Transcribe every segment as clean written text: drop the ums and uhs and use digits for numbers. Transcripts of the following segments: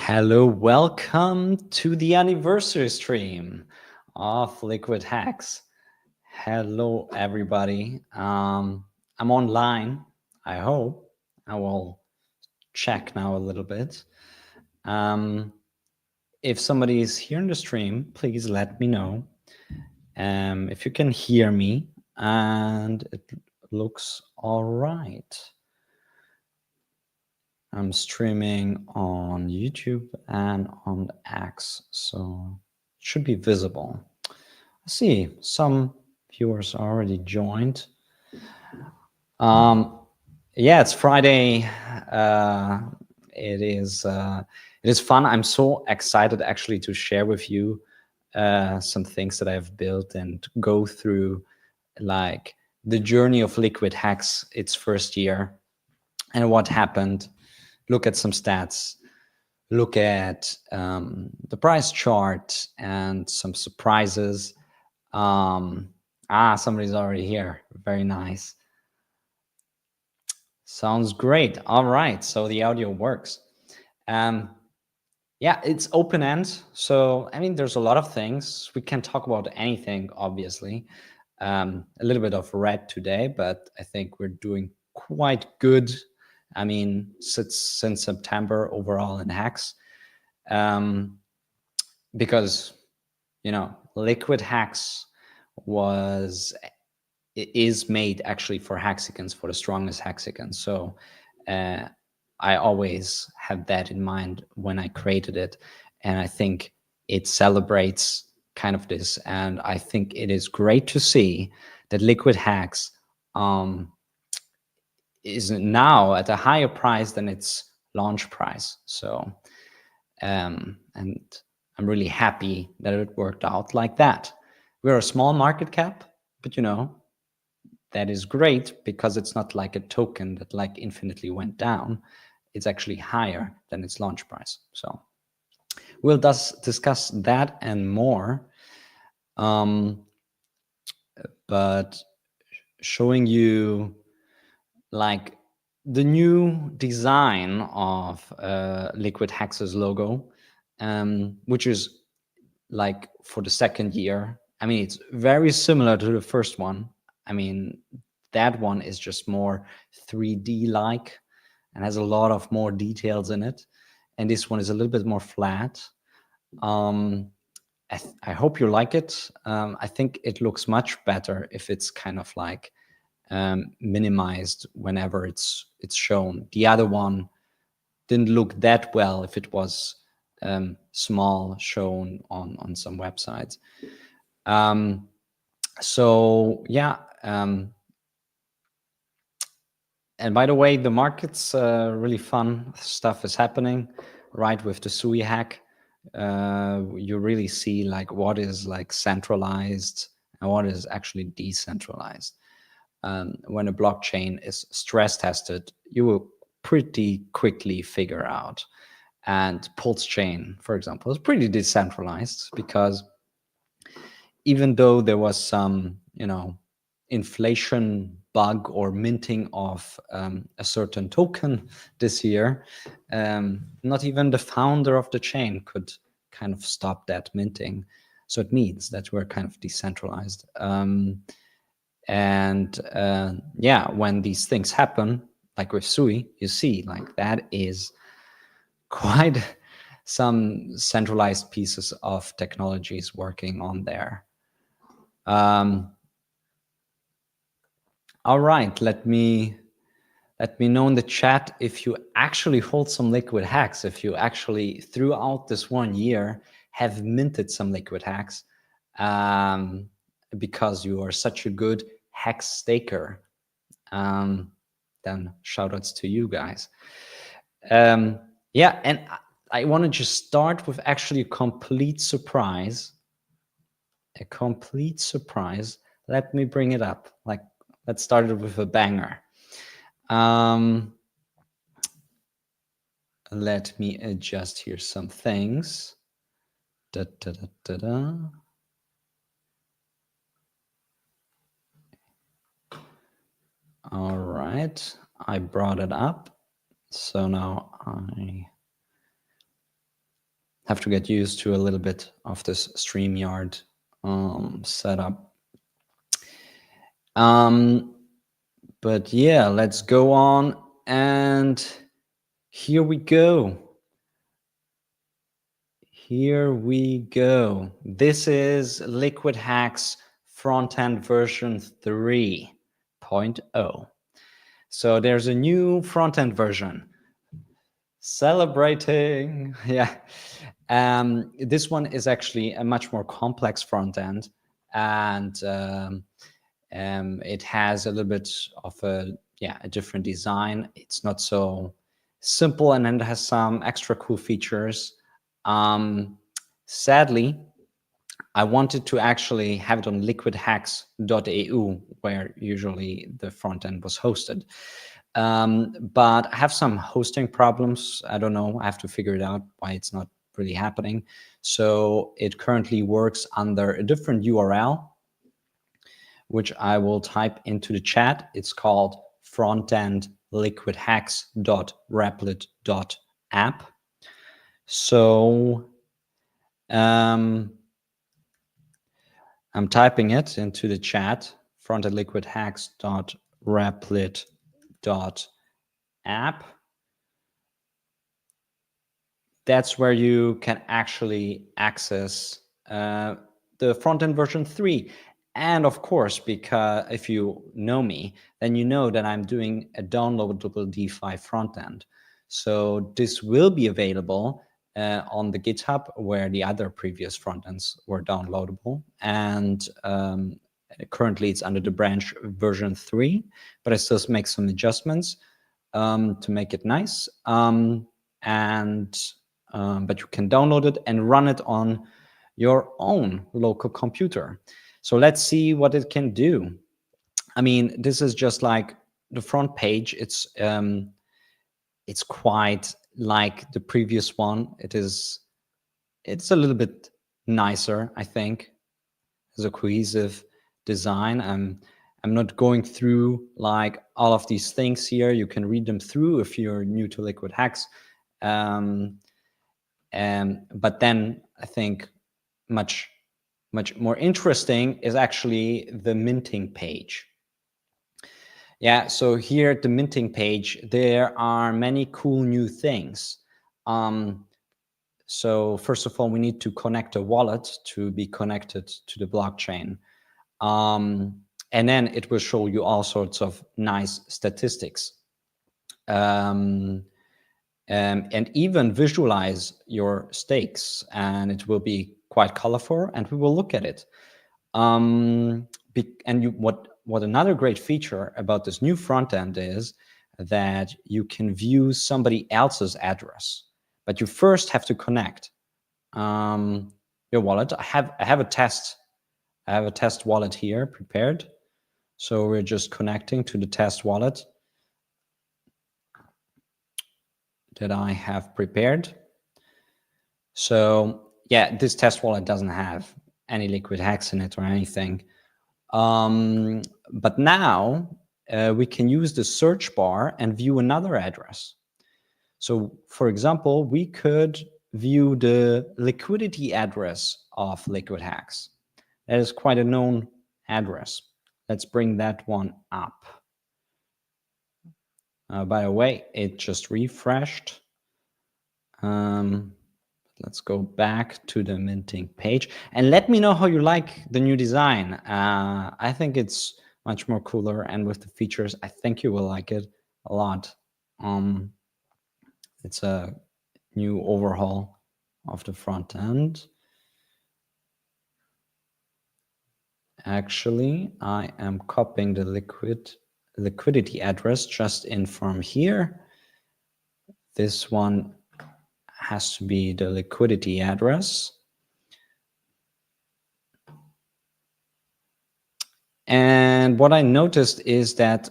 Hello, welcome to the anniversary stream of LiquidHEX. Hello, everybody. I'm online, I hope. I will check now a little bit. If somebody is here in the stream, please let me know if you can hear me, and it looks all right. I'm streaming on YouTube and on X, so it should be visible. I see some viewers already joined. Yeah, it's Friday. It is fun. I'm so excited actually to share with you some things that I've built and go through like the journey of LiquidHEX, its first year, and what happened. Look at some stats, look at the price chart and some surprises. Somebody's already here. Very nice. Sounds great. All right, so the audio works. Yeah, it's open end. So, I mean, there's a lot of things. We can talk about anything, obviously. A little bit of red today, but I think we're doing quite good. I mean, since September overall in Hex, because LiquidHEX is made actually for Hexicans, for the strongest Hexicans. So I always had that in mind when I created it, and I think it celebrates kind of this. And I think it is great to see that LiquidHEX is now at a higher price than its launch price. So, and I'm really happy that it worked out like that. We're a small market cap, but that is great because it's not like a token that like infinitely went down. It's actually higher than its launch price. So we'll discuss that and more. But showing you like the new design of LiquidHEX's logo, which is like for the second year. I mean, it's very similar to the first one. I mean, that one is just more 3D-like and has a lot of more details in it. And this one is a little bit more flat. I hope you like it. I think it looks much better if it's kind of like minimized whenever it's shown. The other one didn't look that well if it was small, shown on some websites. So yeah, and by the way, the market's really fun stuff is happening, right? With the SUI hack, you really see like what is like centralized and what is actually decentralized. When a blockchain is stress tested, you will pretty quickly figure out. And Pulse chain, for example, is pretty decentralized because even though there was some, inflation bug or minting of a certain token this year, not even the founder of the chain could kind of stop that minting. So it means that we're kind of decentralized. Yeah, when these things happen, like with SUI, you see like that is quite some centralized pieces of technologies working on there. All right, let me know in the chat if you actually hold some LiquidHEX, if you actually throughout this 1 year have minted some LiquidHEX, because you are such a good hex staker. Then shout outs to you guys. Yeah, and I want to just start with actually a complete surprise. Let me bring it up. Like, let's start it with a banger. Let me adjust here some things. All right, I brought it up. So now Have to get used to a little bit of this StreamYard setup. But yeah, let's go on, and here we go. Here we go. This is LiquidHEX frontend version 3.0. So there's a new frontend version. Celebrating, yeah. This one is actually a much more complex frontend, and it has a little bit of a different design. It's not so simple, and then it has some extra cool features. Sadly, I wanted to actually have it on liquidhex.eu, where usually the front end was hosted. But I have some hosting problems. I don't know. I have to figure it out why it's not really happening. So it currently works under a different URL, which I will type into the chat. It's called frontend liquidhex.replit.app. So I'm typing it into the chat, frontend liquidhex.replit.app. That's where you can actually access the frontend version 3. And of course, because if you know me, then you know that I'm doing a downloadable DeFi frontend. So this will be available on the GitHub, where the other previous frontends were downloadable. And currently it's under the branch version 3, but I still make some adjustments to make it nice. But you can download it and run it on your own local computer. So let's see what it can do. I mean, this is just like the front page. It's quite like the previous one. It's a little bit nicer, I think. It's a cohesive design. I'm not going through like all of these things here. You can read them through if you're new to LiquidHEX. But then I think much more interesting is actually the minting page. Yeah, so here at the minting page, there are many cool new things. So first of all, we need to connect a wallet to be connected to the blockchain. And then it will show you all sorts of nice statistics. And even visualize your stakes, and it will be quite colorful, and we will look at it. What another great feature about this new front end is that you can view somebody else's address, but you first have to connect your wallet. I have a test wallet here prepared, so we're just connecting to the test wallet that I have prepared. So yeah, this test wallet doesn't have any LiquidHEX in it or anything. But now we can use the search bar and view another address. So for example, we could view the liquidity address of LiquidHEX. That is quite a known address. Let's bring that one up. By the way, it just refreshed. Let's go back to the minting page and let me know how you like the new design. I think it's much more cooler, and with the features, I think you will like it a lot. It's a new overhaul of the front end. Actually, I am copying the liquidity address just in from here. This one has to be the liquidity address. And what I noticed is that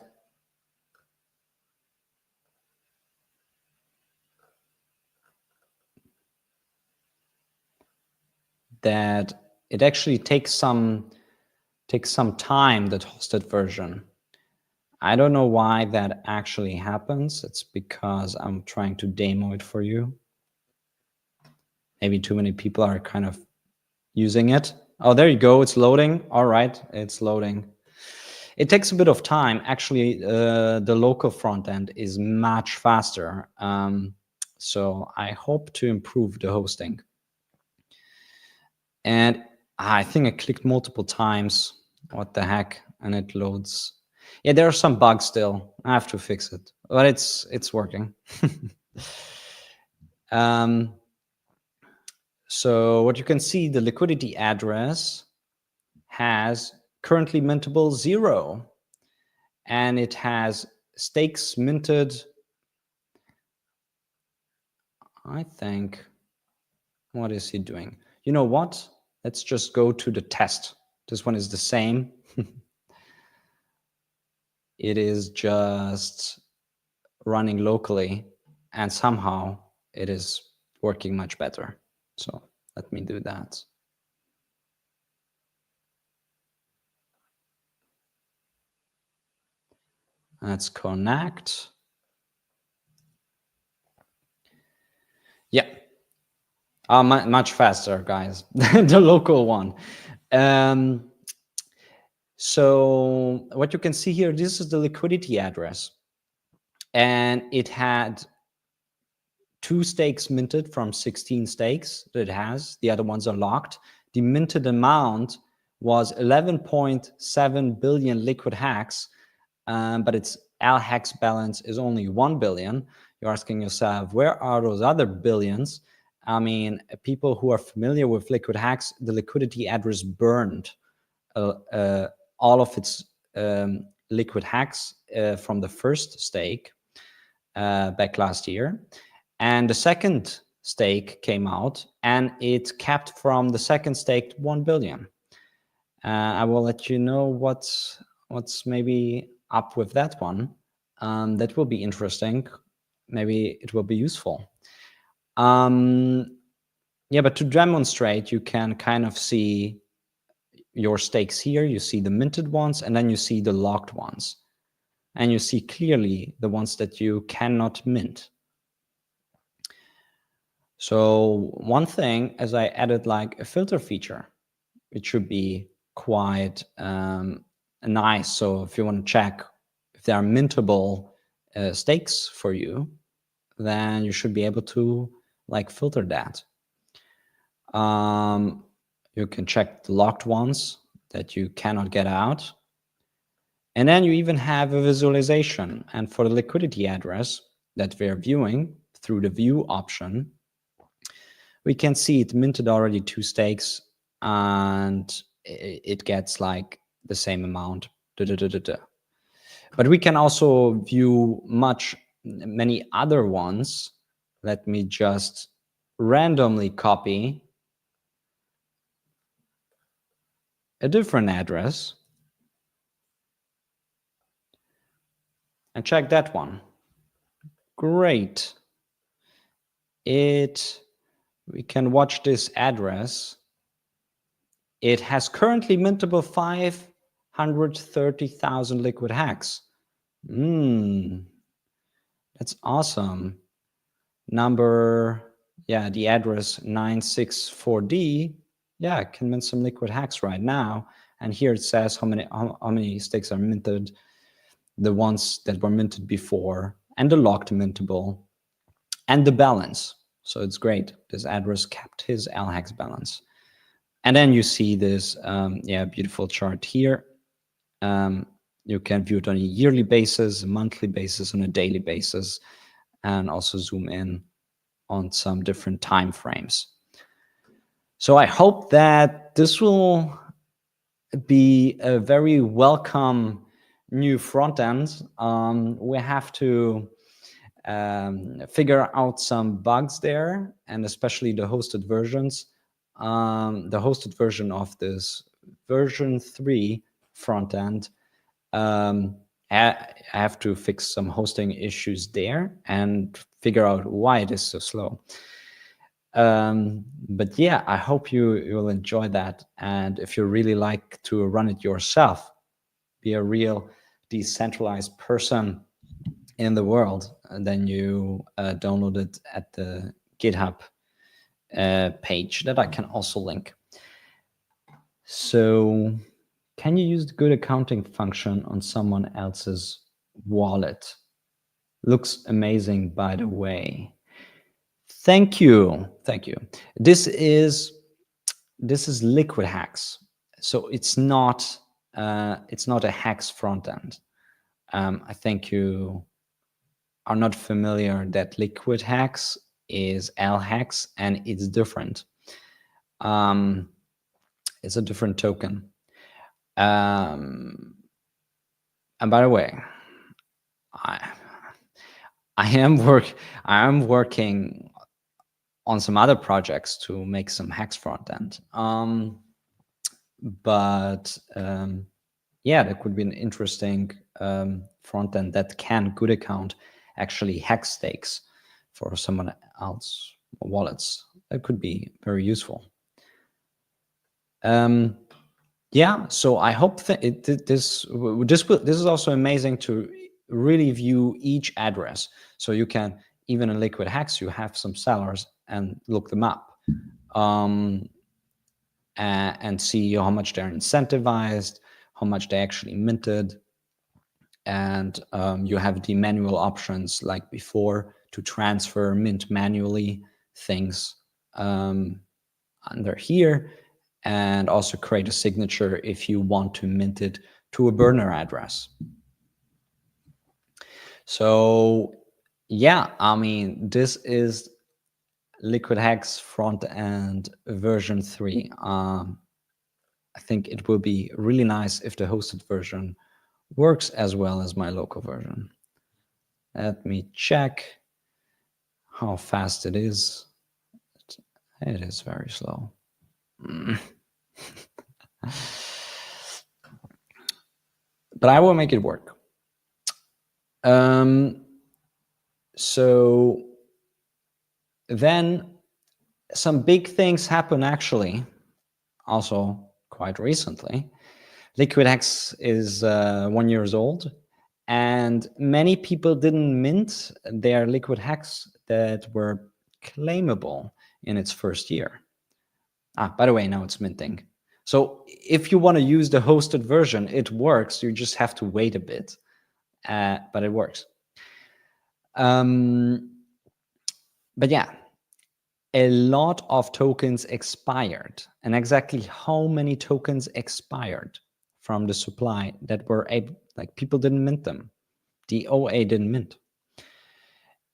it actually takes some time, that hosted version. I don't know why that actually happens. It's because I'm trying to demo it for you. maybe too many people are kind of using it. Oh, there you go. It's loading. All right, it's loading. It takes a bit of time. Actually, the local front end is much faster. So I hope to improve the hosting. And I think I clicked multiple times. What the heck? And it loads. Yeah, there are some bugs still. I have to fix it, but it's working. So what you can see, the liquidity address has currently mintable 0, and it has stakes minted. I think, what is he doing? You know what? Let's just go to the test. This one is the same. It is just running locally, and somehow it is working much better. So let me do that. Let's connect. Yeah. Much faster, guys, the local one. So what you can see here, this is the liquidity address. And it had 2 stakes minted from 16 stakes that it has. The other ones are locked. The minted amount was 11.7 billion LiquidHEX, but its LHEX balance is only 1 billion. You're asking yourself, where are those other billions? I mean, people who are familiar with LiquidHEX, the liquidity address burned all of its LiquidHEX from the first stake back last year. And the second stake came out, and it capped from the second stake 1 billion. I will let you know what's maybe up with that one. That will be interesting. Maybe it will be useful. Yeah, but to demonstrate, you can kind of see your stakes here. You see the minted ones, and then you see the locked ones. And you see clearly the ones that you cannot mint. So one thing, as I added like a filter feature, it should be quite nice. So if you want to check if there are mintable stakes for you, then you should be able to like filter that. You can check the locked ones that you cannot get out. And then you even have a visualization. And for the liquidity address that we're viewing through the view option, we can see it minted already 2 stakes, and it gets like the same amount. But we can also view many other ones. Let me just randomly copy a different address and check that one. Great. We can watch this address. It has currently mintable 530,000 LiquidHEX. That's awesome. The address 964D. Yeah, I can mint some LiquidHEX right now. And here it says how many stakes are minted, the ones that were minted before, and the locked mintable, and the balance. So it's great. This address kept his LHEX balance. And then you see this beautiful chart here. You can view it on a yearly basis, a monthly basis, on a daily basis, and also zoom in on some different time frames. So I hope that this will be a very welcome new front end. We have to figure out some bugs there, and especially the hosted versions. The hosted version of this version 3 front end, I have to fix some hosting issues there and figure out why it is so slow. But yeah, I hope you will enjoy that. And if you really like to run it yourself, be a real decentralized person in the world, and then you download it at the GitHub page that I can also link. So, can you use the good accounting function on someone else's wallet? Looks amazing, by the way. Thank you. Thank you. This is LiquidHEX. So it's not a hex front end. I think you are not familiar that LiquidHEX is LHEX and it's different. It's a different token. And by the way, I am working on some other projects to make some hex front end. Yeah, that could be an interesting front end that can good account actually hex stakes for someone else wallets. That could be very useful. Yeah, so I hope that this is also amazing to really view each address. So you can, even in LiquidHEX, you have some sellers and look them up and see how much they're incentivized, how much they actually minted. And you have the manual options like before to transfer, mint manually things under here, and also create a signature if you want to mint it to a burner address. So yeah, I mean, this is LiquidHEX front end version 3. I think it will be really nice if the hosted version works as well as my local version. Let me check how fast it is. It is very slow. But I will make it work. So then some big things happen actually, also quite recently. LiquidHEX is 1 year old, and many people didn't mint their LiquidHEX that were claimable in its first year. By the way, now it's minting. So if you want to use the hosted version, it works. You just have to wait a bit, but it works. But yeah, a lot of tokens expired. And exactly how many tokens expired from the supply that were able, like people didn't mint them. The OA didn't mint.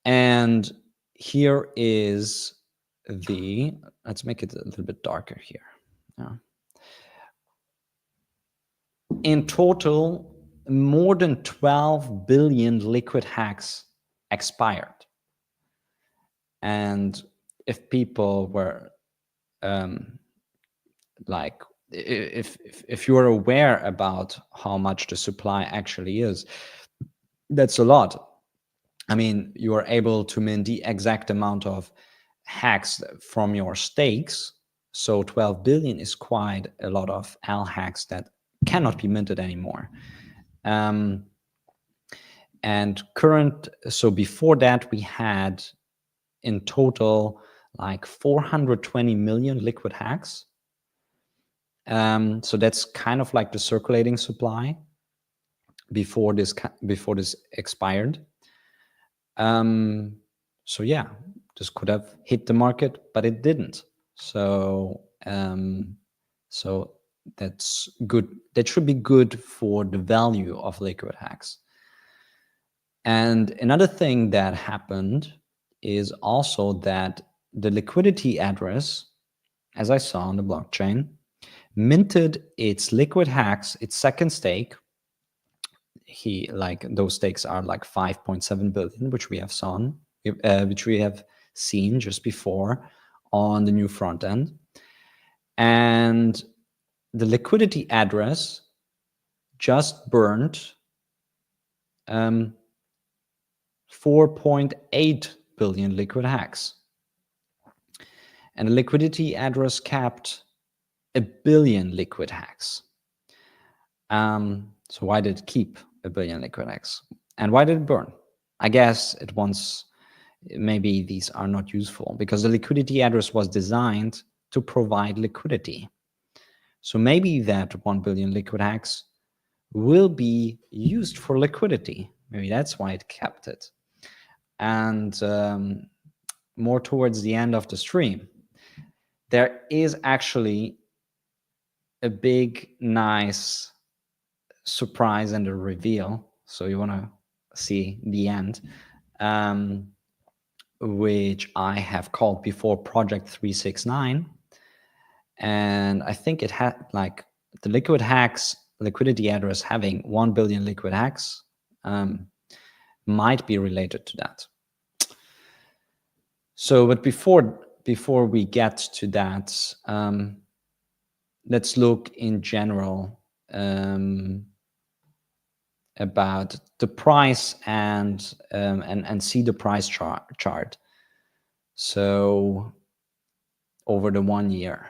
And here is the, let's make it a little bit darker here. In total, more than 12 billion LiquidHEX expired. And if people were like, if you're aware about how much the supply actually is, that's a lot. I mean, you are able to mint the exact amount of hacks from your stakes. So 12 billion is quite a lot of LHEX that cannot be minted anymore. And so before that, we had in total like 420 million LiquidHEX. So that's kind of like the circulating supply before this expired. So yeah, this could have hit the market, but it didn't. So so that's good. That should be good for the value of LiquidHEX. And another thing that happened is also that the liquidity address, as I saw on the blockchain, minted its LiquidHEX, its second stake. Those stakes are like 5.7 billion, which we have seen just before on the new front end. And the liquidity address just burned 4.8 billion LiquidHEX. And the liquidity address capped 1 billion LiquidHEX. So why did it keep 1 billion LiquidHEX? And why did it burn? I guess it wants maybe these are not useful, because the liquidity address was designed to provide liquidity. So maybe that 1 billion LiquidHEX will be used for liquidity. Maybe that's why it kept it. And more towards the end of the stream, there is actually a big, nice surprise and a reveal. So you want to see the end, which I have called before Project 369. And I think it had like the LiquidHEX liquidity address having 1 billion LiquidHEX might be related to that. So, but before we get to that, let's look in general about the price and see the price chart. So over the 1 year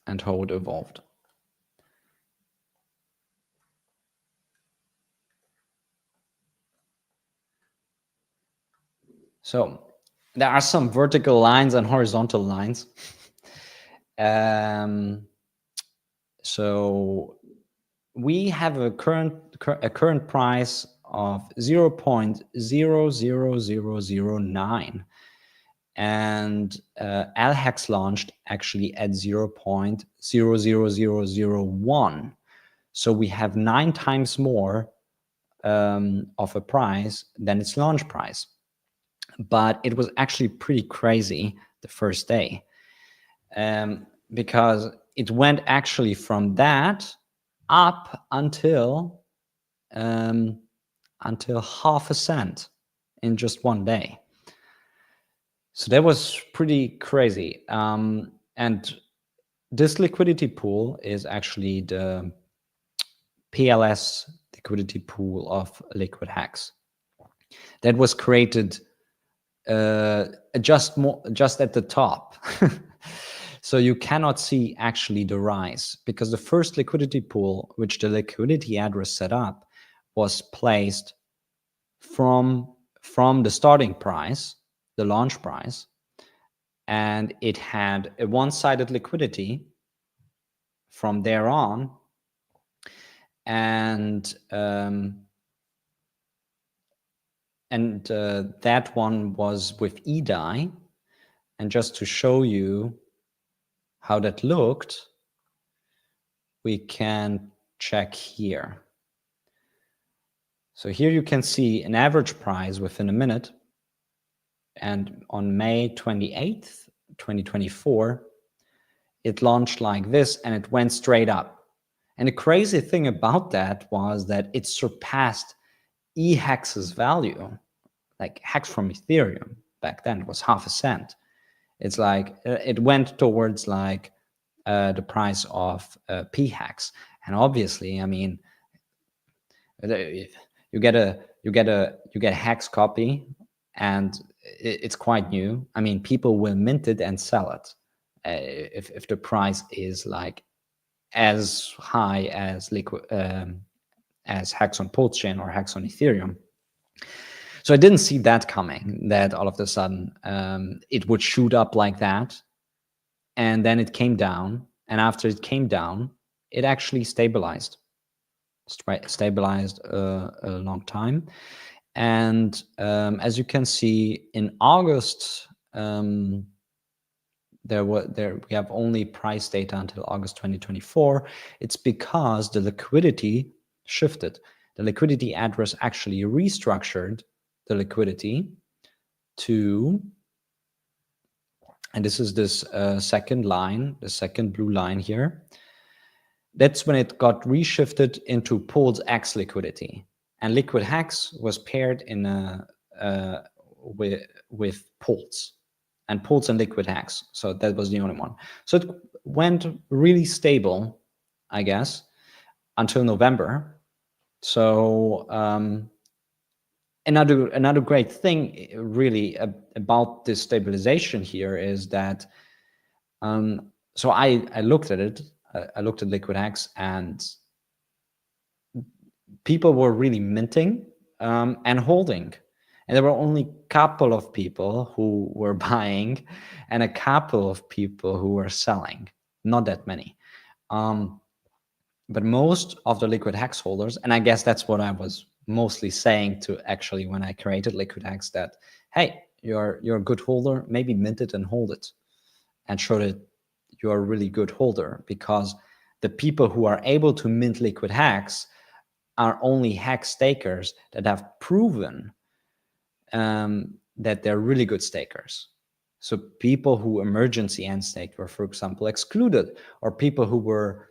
and how it evolved. So there are some vertical lines and horizontal lines. So we have a current price of 0.00009, and LHEX launched actually at 0.00001. So we have 9 times more of a price than its launch price. But it was actually pretty crazy the first day, because it went actually from that up until half a cent in just 1 day. So that was pretty crazy. And this liquidity pool is actually the PLS liquidity pool of LiquidHEX that was created just at the top. So you cannot see actually the rise, because the first liquidity pool, which the liquidity address set up, was placed from the starting price, the launch price, and it had a one-sided liquidity from there on, and that one was with EDI. And just to show you how that looked, we can check here. So here you can see an average price within a minute. And on May 28th, 2024, it launched like this and it went straight up. And the crazy thing about that was that it surpassed EHEX's value. Like hex from Ethereum back then was half a cent. It's like it went towards like the price of PHEX. And obviously, I mean, you get a hex copy, and it's quite new. I mean, people will mint it and sell it if the price is like as high as as hex on Pulse Chain or hex on Ethereum. So I didn't see that coming, that all of a sudden it would shoot up like that, and then it came down, and after it came down, it actually stabilized a long time. And as you can see, in August, we have only price data until August 2024. It's because the liquidity shifted. The liquidity address actually restructured the liquidity to, and this is this second line, the second blue line here. That's when it got reshifted into Pulse X liquidity, and LiquidHEX was paired in with Pulse, and Pulse and LiquidHEX. So that was the only one. So it went really stable, I guess, until November. So another great thing really about this stabilization here is that so I looked at it. I looked at LiquidHEX, and people were really minting and holding. And there were only a couple of people who were buying and a couple of people who were selling, not that many. But most of the LiquidHEX holders, and I guess that's what I was mostly saying to actually when I created LiquidHEX, that, hey, you're a good holder, maybe mint it and hold it and show that you're a really good holder, because the people who are able to mint LiquidHEX are only hex stakers that have proven that they're really good stakers. So people who emergency end staked were, for example, excluded, or people who were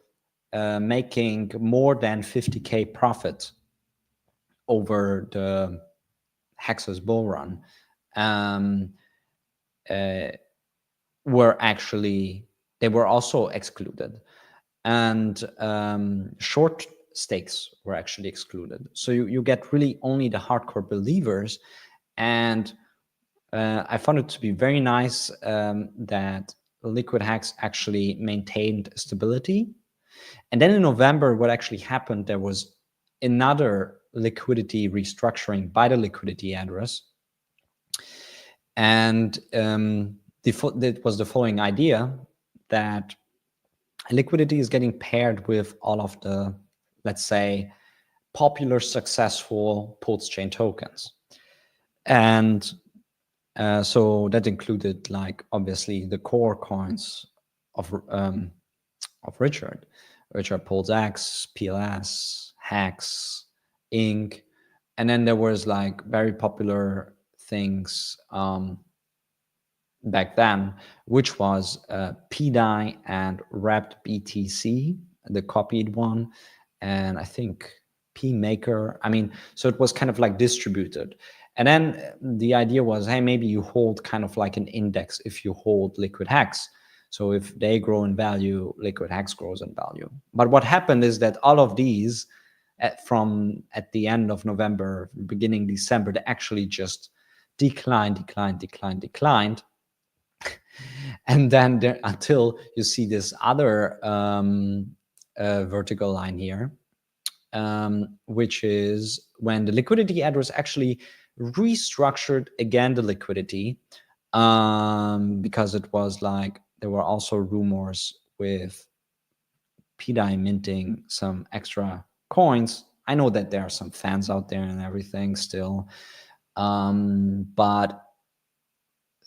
making more than 50K profit over the Hex's bull run were actually, they were also excluded. And short stakes were actually excluded. So you get really only the hardcore believers. And I found it to be very nice that LiquidHEX actually maintained stability. And then in November, what actually happened, there was another liquidity restructuring by the liquidity address. And that was the following idea, that liquidity is getting paired with all of the, let's say, popular, successful pulse chain tokens. And so that included, like, obviously the core coins of Richard, which are Pulse X, PLS, Hex, Inc. And then there was like very popular things back then, which was PDI and Wrapped BTC, the copied one, and I think PMaker. I mean, so it was kind of like distributed. And then the idea was, hey, maybe you hold kind of like an index if you hold LiquidHEX. So if they grow in value, LiquidHEX grows in value. But what happened is that all of these, from at the end of November, beginning December, they actually just declined. And then there, until you see this other vertical line here, which is when the liquidity address actually restructured again the liquidity, because it was like there were also rumors with PDI minting some extra coins. I know that there are some fans out there and everything still, but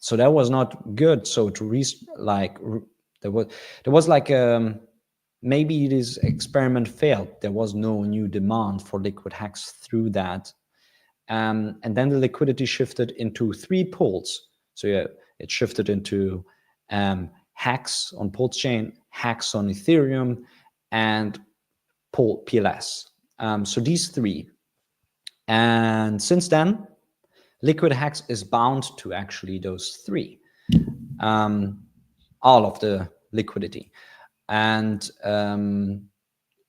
so that was not good. So to there was like maybe this experiment failed. There was no new demand for LiquidHEX through that. And then the liquidity shifted into three pools. So yeah, it shifted into Hex on Pulse Chain, Hex on Ethereum, and PLS. So these three. And since then, LiquidHEX is bound to actually those three, all of the liquidity. And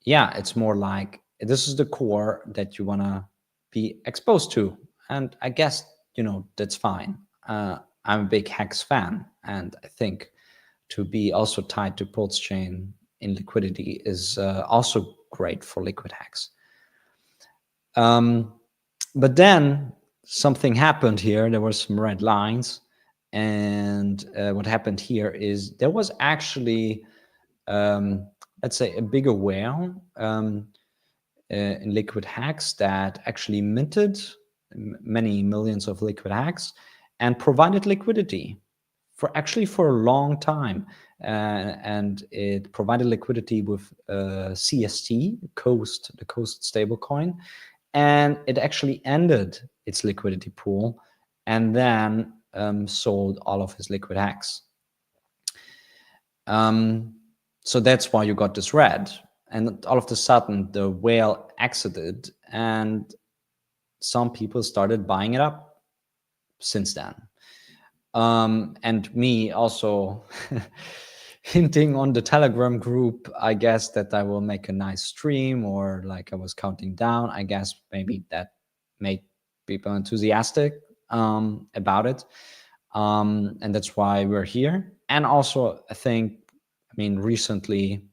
yeah, it's more like this is the core that you want to be exposed to. And I guess, that's fine. I'm a big Hex fan. And I think to be also tied to Pulse Chain in liquidity is also great for LiquidHEX. But then something happened here. There were some red lines. And what happened here is there was actually, let's say, a bigger whale in LiquidHEX that actually minted many millions of LiquidHEX and provided liquidity for a long time. And it provided liquidity with CST, the Coast stablecoin. And it actually ended its liquidity pool and then sold all of his LiquidHEX. So that's why you got this red. And all of a sudden, the whale exited, and some people started buying it up since then. And me also hinting on the Telegram group, I guess, that I will make a nice stream, or like I was counting down. I guess maybe that made people enthusiastic about it. And that's why we're here. And also, I mean, recently,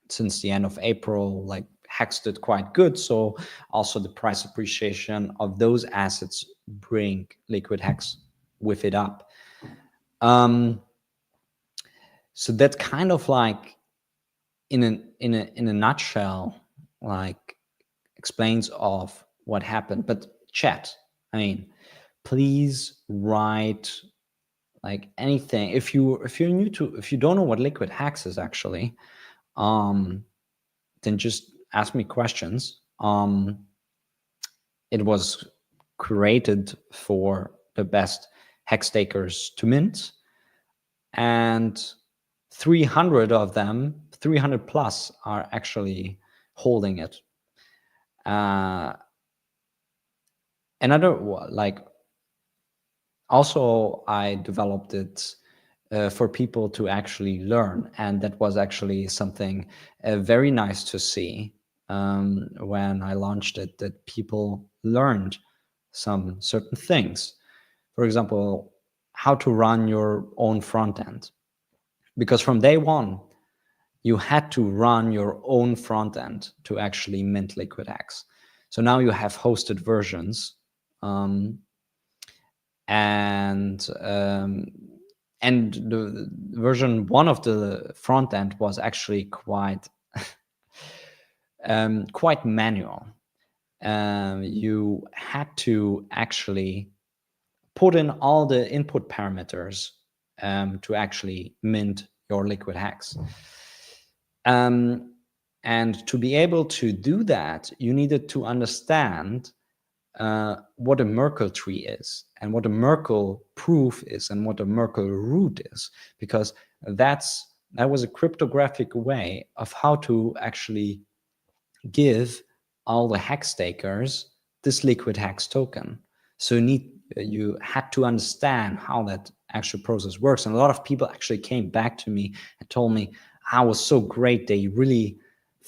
since the end of April, like Hex did quite good. So also the price appreciation of those assets bring LiquidHEX with it up. So that's kind of like in a nutshell, like explains of what happened. But chat, I mean, please write like anything. If you're new to, if you don't know what LiquidHEX is actually, then just ask me questions. It was created for the best hex stakers to mint, and 300 of them, 300 plus, are actually holding it. Another, like, also I developed it for people to actually learn, and that was actually something very nice to see when I launched it, that people learned some certain things. For example, how to run your own front end, because from day one you had to run your own front end to actually mint LiquidHEX. So now you have hosted versions, and the version 1 of the front end was actually quite quite manual. You had to actually put in all the input parameters to actually mint your LiquidHEX. And to be able to do that, you needed to understand what a Merkle tree is, and what a Merkle proof is, and what a Merkle root is, because that was a cryptographic way of how to actually give all the hex stakers this LiquidHEX token. So you had to understand how that actual process works. And a lot of people actually came back to me and told me how it was so great. They really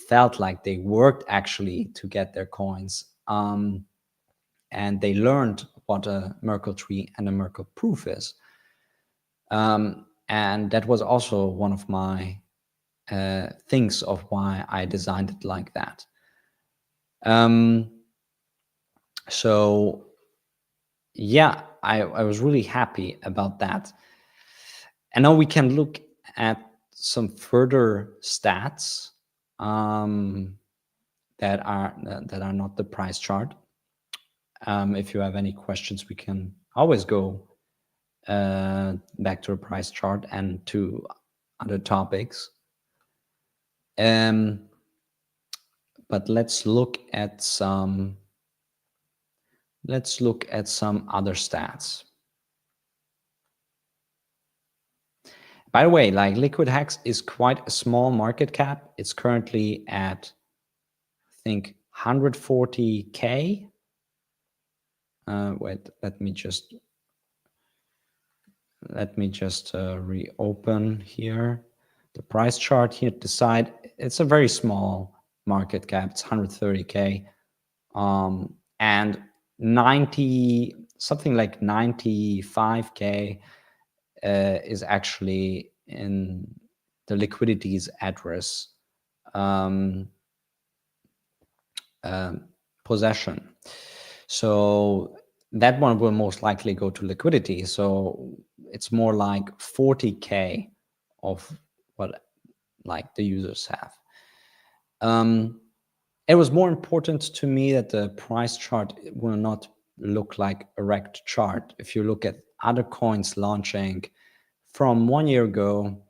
felt like they worked actually to get their coins. And they learned what a Merkle tree and a Merkle proof is. And that was also one of my things of why I designed it like that. So yeah, I was really happy about that. And now we can look at some further stats that are not the price chart. If you have any questions, we can always go back to the price chart and to other topics. But let's look at some other stats. By the way, like, LiquidHEX is quite a small market cap. It's currently at, I think, 140K. Wait, let me just reopen here the price chart here to the side. It's a very small market cap. It's 130K, and 95K is actually in the liquidities address possession. So that one will most likely go to liquidity. So it's more like 40K of what like the users have. It was more important to me that the price chart will not look like a rect chart. If you look at other coins launching from 1 year ago,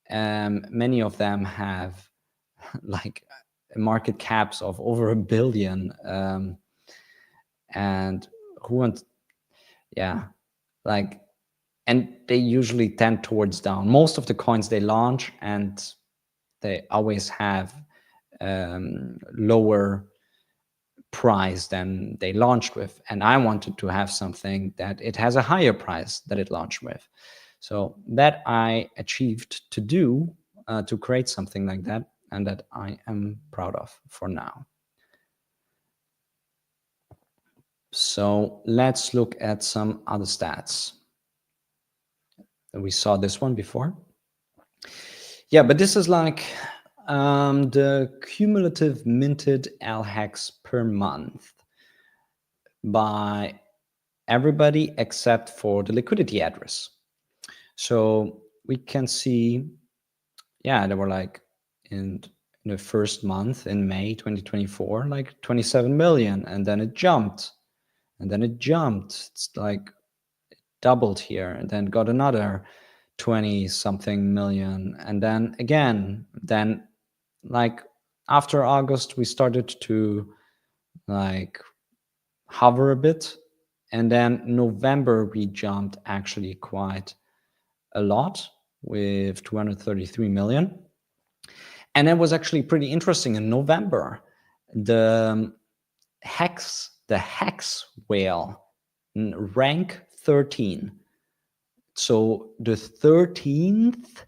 many of them have like market caps of over $1 billion, and who wants, yeah, like, and they usually tend towards down. Most of the coins they launch, and they always have lower price than they launched with. And I wanted to have something that it has a higher price that it launched with. So that I achieved to do, to create something like that, and that I am proud of for now. So let's look at some other stats. We saw this one before. Yeah, but this is like The cumulative minted LHEX per month by everybody except for the liquidity address. So we can see, yeah, there were like in the first month in May 2024, like 27 million, and then it jumped, and then it jumped. It's like doubled here, and then got another 20 something million, and then again, then like after August we started to like hover a bit, and then November we jumped actually quite a lot with 233 million. And it was actually pretty interesting in November. The hex whale rank 13. So the 13th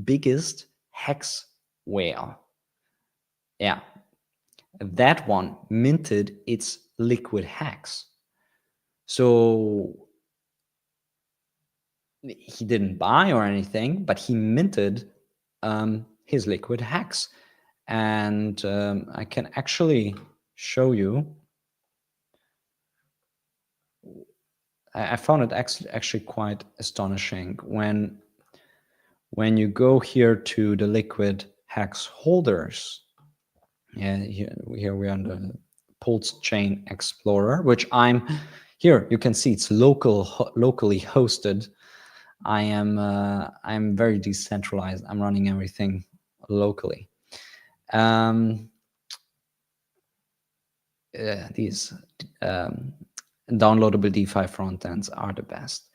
biggest hex whale. Yeah, that one minted its LiquidHEX. So he didn't buy or anything, but he minted his LiquidHEX. And I can actually show you. I found it actually quite astonishing when you go here to the LiquidHEX holders. Yeah, here we are on the Pulse Chain Explorer, which I'm here. You can see it's locally hosted. I'm very decentralized. I'm running everything locally. These downloadable DeFi frontends are the best.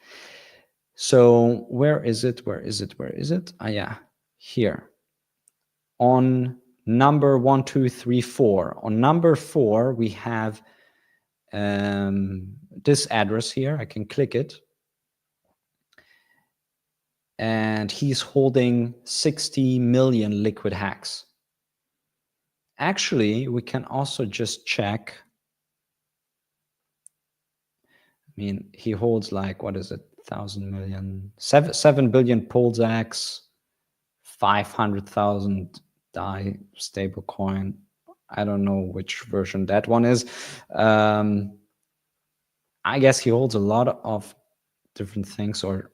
So where is it? Where is it? Where is it? Ah, yeah, here. On number 1, 2, 3, 4. On number 4, we have this address here. I can click it. And he's holding 60 million LiquidHEX. Actually, we can also just check. I mean, he holds like, what is it? 1,000 million, 7 billion PulseX, 500,000 DAI stablecoin. I don't know which version that one is. I guess he holds a lot of different things, or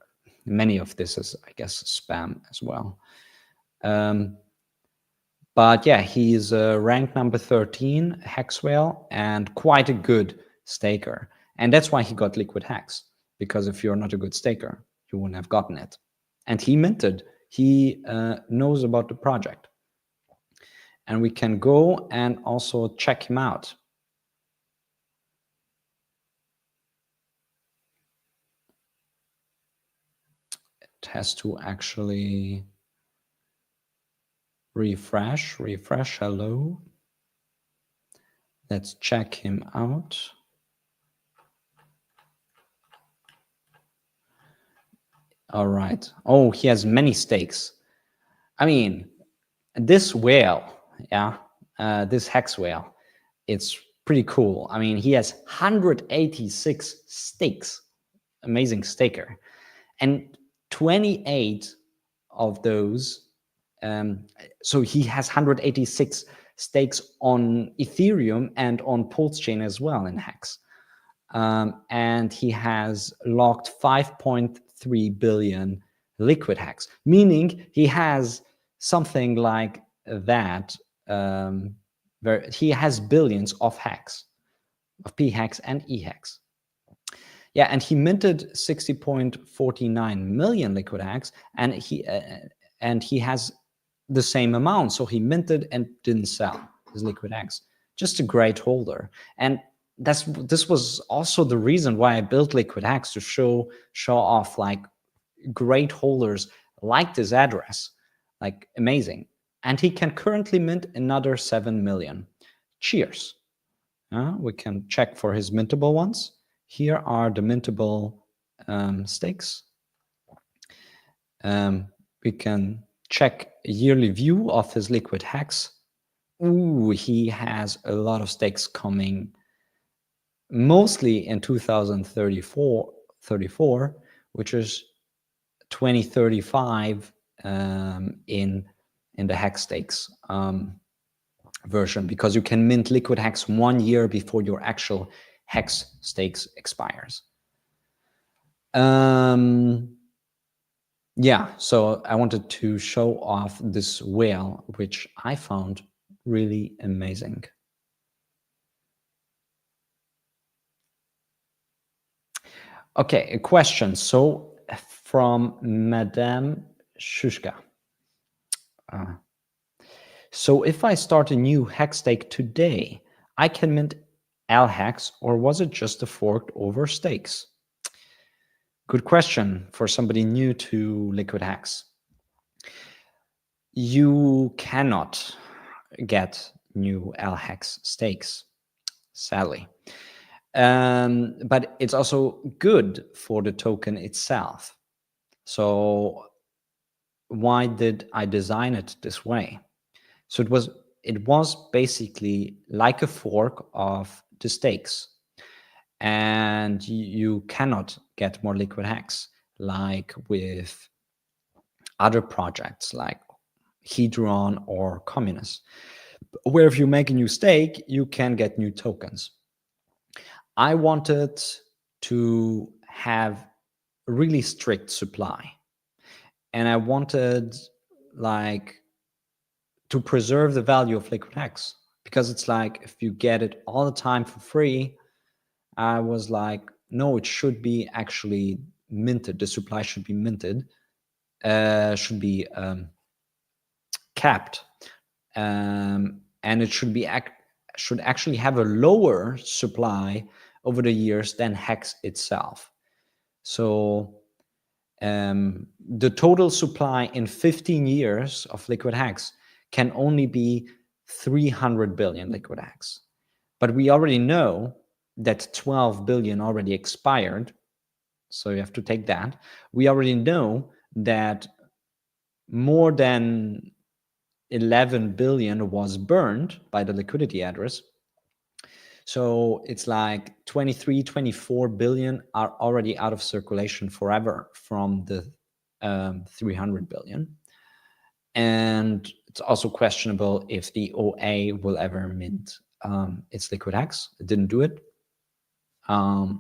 many of this is, I guess, spam as well. But yeah, he's ranked number 13, hex whale, and quite a good staker. And that's why he got LiquidHEX, because if you're not a good staker, you wouldn't have gotten it. And he minted. He knows about the project. And we can go and also check him out. It has to actually refresh, hello. Let's check him out. All right. Oh, he has many stakes. I mean, this whale, yeah, this hex whale, it's pretty cool. I mean, he has 186 stakes, amazing staker, and 28 of those. So he has 186 stakes on Ethereum and on Pulse Chain as well in Hex. And he has locked 5.3 billion LiquidHEX, meaning he has something like that. He has billions of hex, of p-hex and e-hex. Yeah, and he minted 60.49 million LiquidHEX, and he has the same amount. So he minted and didn't sell his LiquidHEX. Just a great holder. And this was also the reason why I built LiquidHEX, to show off like great holders like this address, like amazing. And he can currently mint another 7 million. Cheers. We can check for his mintable ones. Here are the mintable stakes. We can check a yearly view of his LiquidHEX. Ooh, he has a lot of stakes coming, mostly in 2034, which is 2035 in in the Hexstakes version, because you can mint LiquidHEX 1 year before your actual Hex stakes expires. Yeah, so I wanted to show off this whale, which I found really amazing. Okay, a question. So from Madame Shushka. So if I start a new hex stake today, I can mint LHEX, or was it just a forked over stakes? Good question for somebody new to LiquidHEX. You cannot get new LHEX stakes, sadly. But it's also good for the token itself. So why did I design it this way? So it was basically like a fork of the stakes, and you cannot get more LiquidHEX like with other projects like Hedron or Communist, where if you make a new stake, you can get new tokens. I wanted to have a really strict supply, and I wanted like to preserve the value of LiquidHEX, because it's like if you get it all the time for free, I was like, no, it should be actually minted. The supply should be minted, should be capped, and it should actually have a lower supply over the years than Hex itself. So the total supply in 15 years of LiquidHEX can only be 300 billion LiquidHEX. But we already know that 12 billion already expired. So you have to take that. We already know that more than 11 billion was burned by the liquidity address. So it's like 23, 24 billion are already out of circulation forever from the 300 billion. And it's also questionable if the OA will ever mint its LiquidHEX. It didn't do it. Who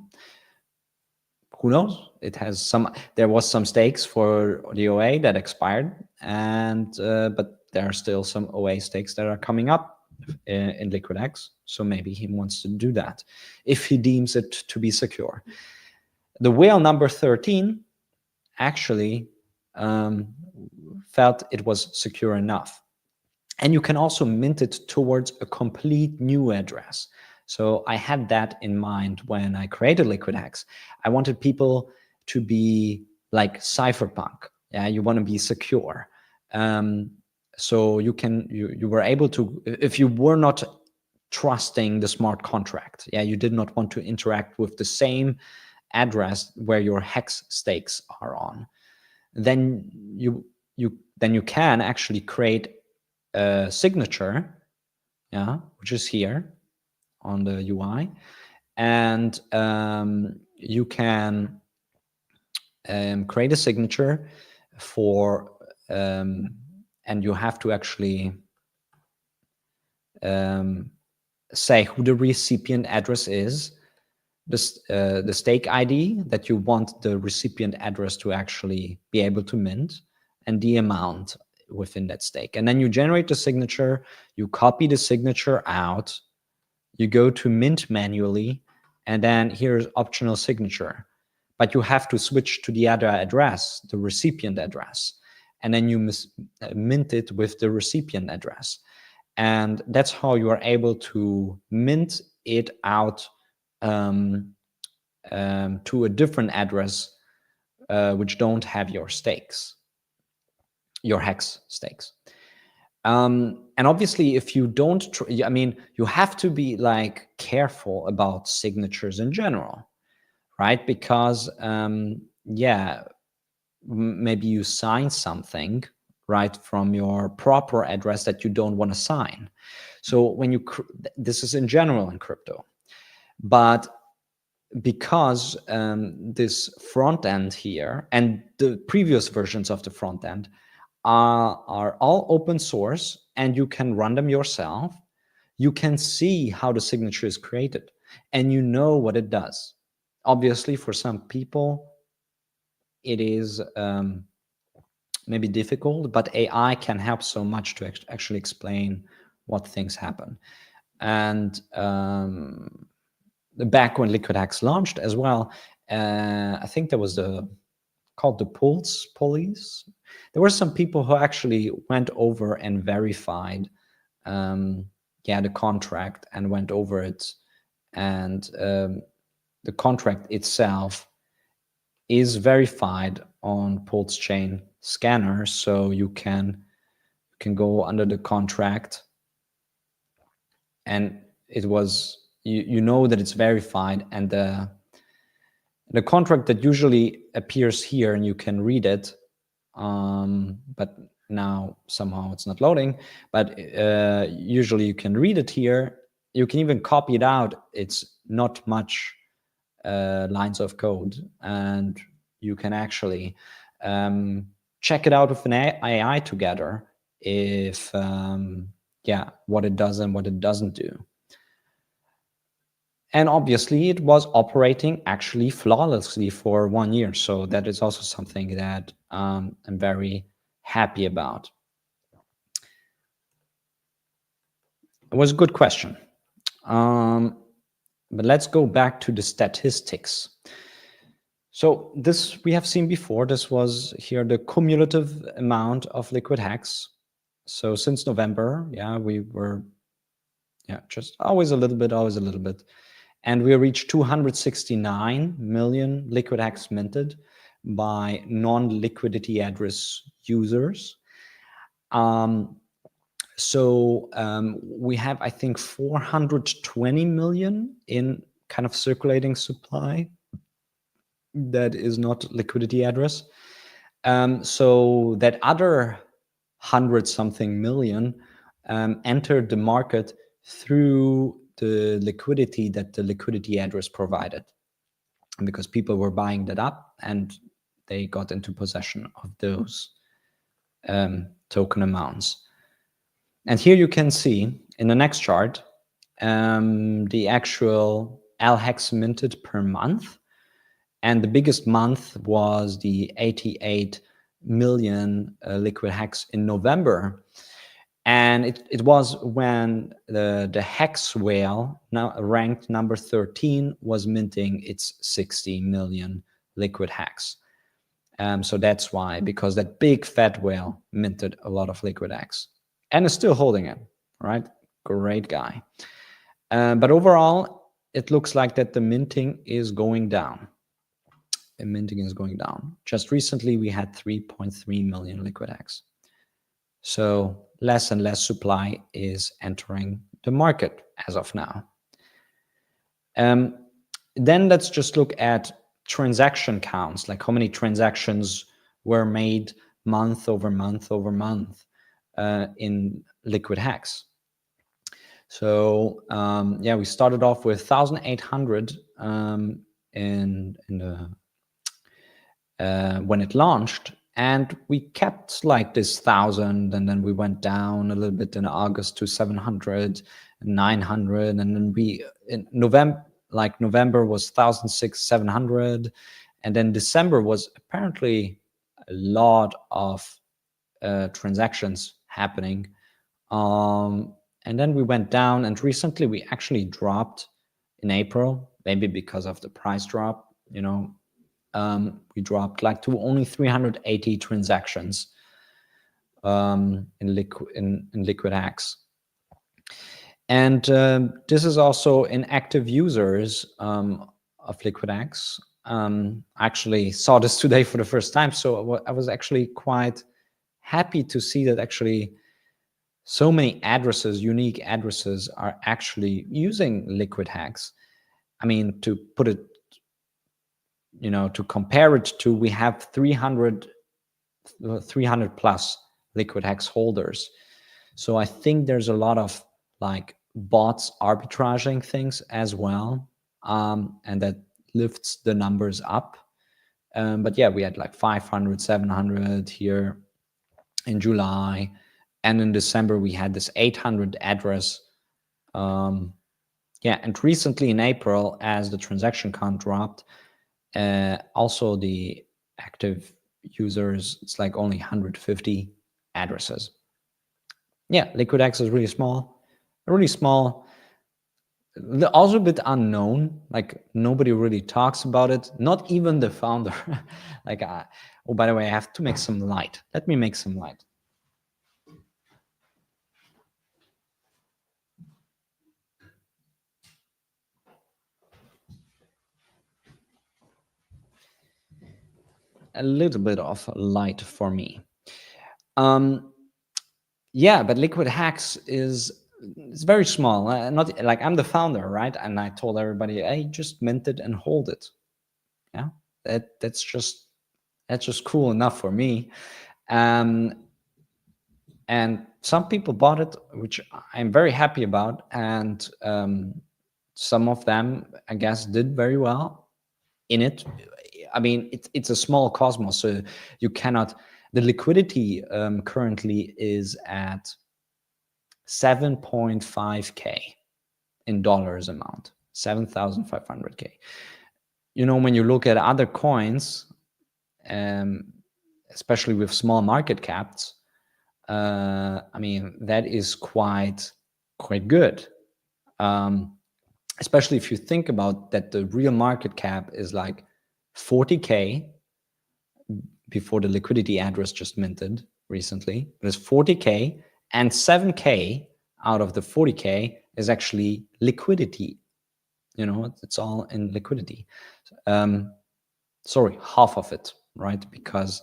knows? It has some. There was some stakes for the OA that expired, and but there are still some OA stakes that are coming up in LiquidHEX. So maybe he wants to do that if he deems it to be secure. The whale number 13 actually felt it was secure enough. And you can also mint it towards a complete new address. So I had that in mind when I created LiquidHEX. I wanted people to be like cypherpunk. Yeah, you want to be secure. So you were able to, if you were not trusting the smart contract, yeah, you did not want to interact with the same address where your hex stakes are on, then you can actually create a signature, yeah, which is here on the UI, and you can create a signature for, and you have to actually say who the recipient address is, the stake ID that you want the recipient address to actually be able to mint, and the amount within that stake. And then you generate the signature, you copy the signature out, you go to mint manually, and then here's optional signature. But you have to switch to the other address, the recipient address. And then you mint it with the recipient address. And that's how you are able to mint it out to a different address which don't have your stakes, your hex stakes. And obviously, if you don't, I mean, you have to be like careful about signatures in general, right? Because yeah, maybe you sign something right from your proper address that you don't want to sign. So when you, this is in general in crypto, but because this front end here and the previous versions of the front end are all open source, and you can run them yourself. You can see how the signature is created, and you know what it does. Obviously, for some people, it is maybe difficult, but AI can help so much to actually explain what things happen. And back when LiquidHEX launched as well, I think there was called the Pulse Police. There were some people who actually went over and verified the contract and went over it. And the contract itself is verified on Pulse Chain Scanner, so you can go under the contract, and it was you know that it's verified, and the contract that usually appears here, and you can read it, but now somehow it's not loading, but usually you can read it here. You can even copy it out. It's not much lines of code, and you can actually check it out with an AI together if what it does and what it doesn't do. And obviously it was operating actually flawlessly for 1 year. So that is also something that I'm very happy about. It was a good question. But let's go back to the statistics. So this we have seen before. This was here the cumulative amount of LiquidHEX. So since November, we were just always a little bit. And we reached 269 million LiquidHEX minted by non-liquidity address users. We have, I think, 420 million in kind of circulating supply that is not liquidity address. So that other 100-something million entered the market through the liquidity that the liquidity address provided, because people were buying that up and they got into possession of those token amounts. And here you can see in the next chart the actual LHEX minted per month. And the biggest month was the 88 million LiquidHEX in November. And it was when the Hex whale, now ranked number 13, was minting its 60 million LiquidHEX. So that's why, because that big fat whale minted a lot of LiquidHEX and is still holding it, right? Great guy. But overall, it looks like that the minting is going down. The minting is going down. Just recently, we had 3.3 million LiquidHEX. So less and less supply is entering the market as of now. Then let's just look at transaction counts, like how many transactions were made month over month over month in LiquidHEX. So we started off with 1,800 in the when it launched. And we kept like this 1,000, and then we went down a little bit in August to 700, 900, and then in November was 1,600, 700, and then December was apparently a lot of transactions happening, and then we went down, and recently we actually dropped in April, maybe because of the price drop, we dropped like to only 380 transactions in LiquidHEX. And this is also in active users of LiquidHEX. I actually saw this today for the first time, so I was actually quite happy to see that actually so many addresses, unique addresses, are actually using LiquidHEX. I mean, to put it, to compare it to, we have 300 plus LiquidHEX holders. So I think there's a lot of like bots arbitraging things as well, and that lifts the numbers up. But we had like 500, 700 here. in July, and in December we had this 800 address. Yeah, and recently in April, as the transaction count dropped, also the active users, it's like only 150 addresses. Yeah, LiquidHEX is really small. Also a bit unknown, like nobody really talks about it, not even the founder. Like, oh, by the way, I have to make some light. Let me make some light. A little bit of light for me. Yeah, but LiquidHEX it's very small. Not like I'm the founder, right? And I told everybody, hey, just mint it and hold it. Yeah, that's just cool enough for me. And some people bought it, which I'm very happy about. And some of them, I guess, did very well in it. I mean, it's a small cosmos, so you cannot. The liquidity currently is at 7.5K in dollars amount, 7,500K. You know, when you look at other coins, especially with small market caps, I mean, that is quite good. Especially if you think about that, the real market cap is like 40K before the liquidity address just minted recently. There's 40K, and 7K out of the 40K is actually liquidity. You know, it's all in liquidity. Sorry, half of it, right? Because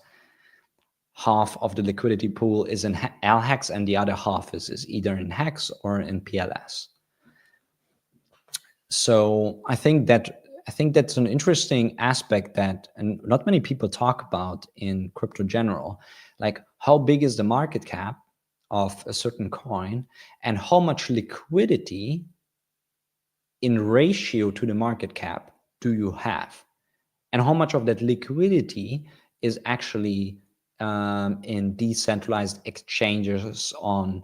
half of the liquidity pool is in LHEX and the other half is either in HEX or in PLS. So I think that's an interesting aspect that, and not many people talk about in crypto general, like how big is the market cap of a certain coin and how much liquidity in ratio to the market cap do you have, and how much of that liquidity is actually in decentralized exchanges on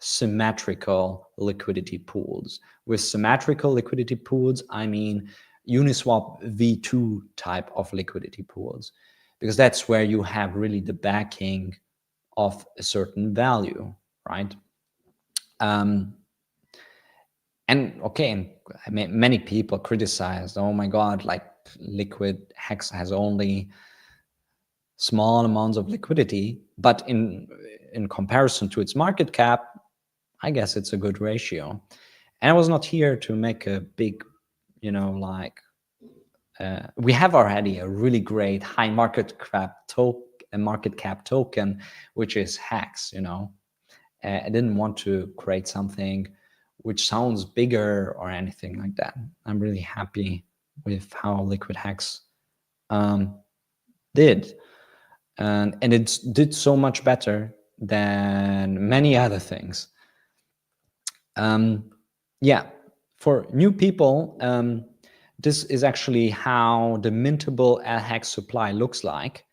symmetrical liquidity pools. With symmetrical liquidity pools, I mean Uniswap V2 type of liquidity pools, because that's where you have really the backing of a certain value, right? And okay, and I mean, many people criticized, oh my God, like LiquidHEX has only small amounts of liquidity, but in comparison to its market cap, I guess it's a good ratio. And I was not here to make a big, you know, like we have already a really great high market cap token, which is HEX. You know, I didn't want to create something which sounds bigger or anything like that. I'm really happy with how LiquidHEX did. And it did so much better than many other things. Yeah, for new people, this is actually how the mintable LHEX supply looks like.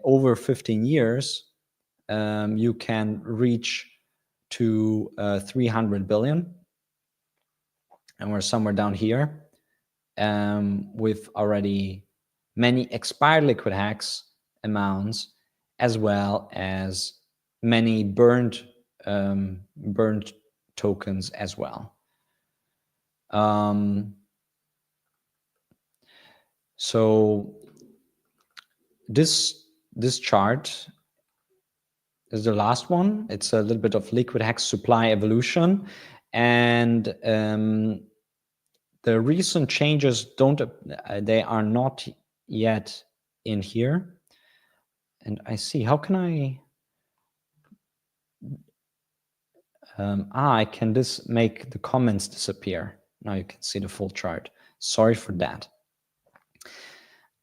Over 15 years, you can reach to 300 billion. And we're somewhere down here with already many expired LiquidHEX amounts, as well as many burned tokens as well. So this chart is the last one. It's a little bit of LiquidHEX supply evolution, and the recent changes they are not yet in here. And I see, how can I can this make the comments disappear. Now you can see the full chart. Sorry for that.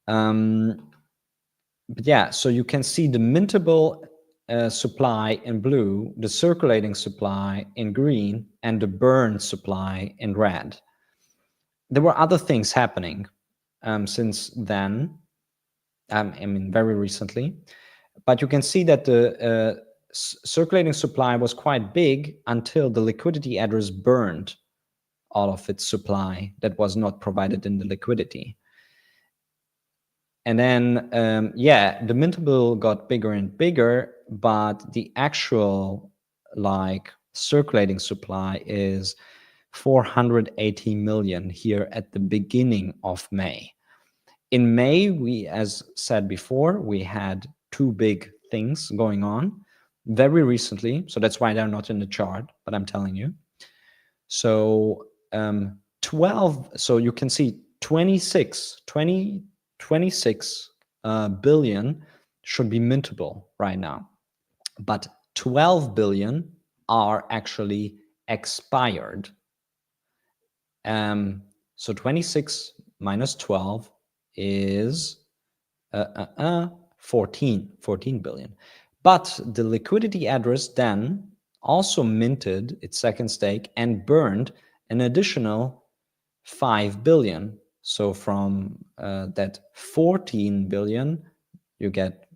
But yeah, so you can see the mintable supply in blue, the circulating supply in green, and the burned supply in red. There were other things happening since then, I mean, very recently. But you can see that the circulating supply was quite big until the liquidity address burned all of its supply that was not provided in the liquidity. And then, yeah, the mintable got bigger and bigger, but the actual like circulating supply is 480 million here at the beginning of May. In May, we, as said before, we had two big things going on very recently. So that's why they're not in the chart, but I'm telling you. So 12, so you can see 26 billion should be mintable right now, but 12 billion are actually expired. So 26 minus 12 is 14 billion. But the liquidity address then also minted its second stake and burned an additional 5 billion. So from that 14 billion, you get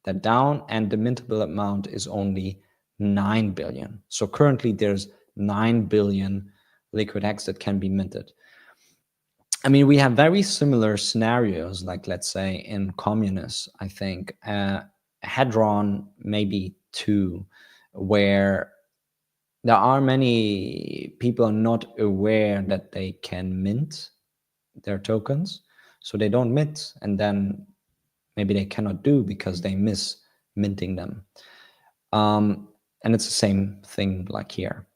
that down, and the mintable amount is only 9 billion. So currently there's 9 billion LiquidHEX that can be minted. I mean, we have very similar scenarios, like let's say in communists, I think, Hadron maybe too, where there are many people not aware that they can mint their tokens, so they don't mint, and then maybe they cannot do because they miss minting them. And it's the same thing like here.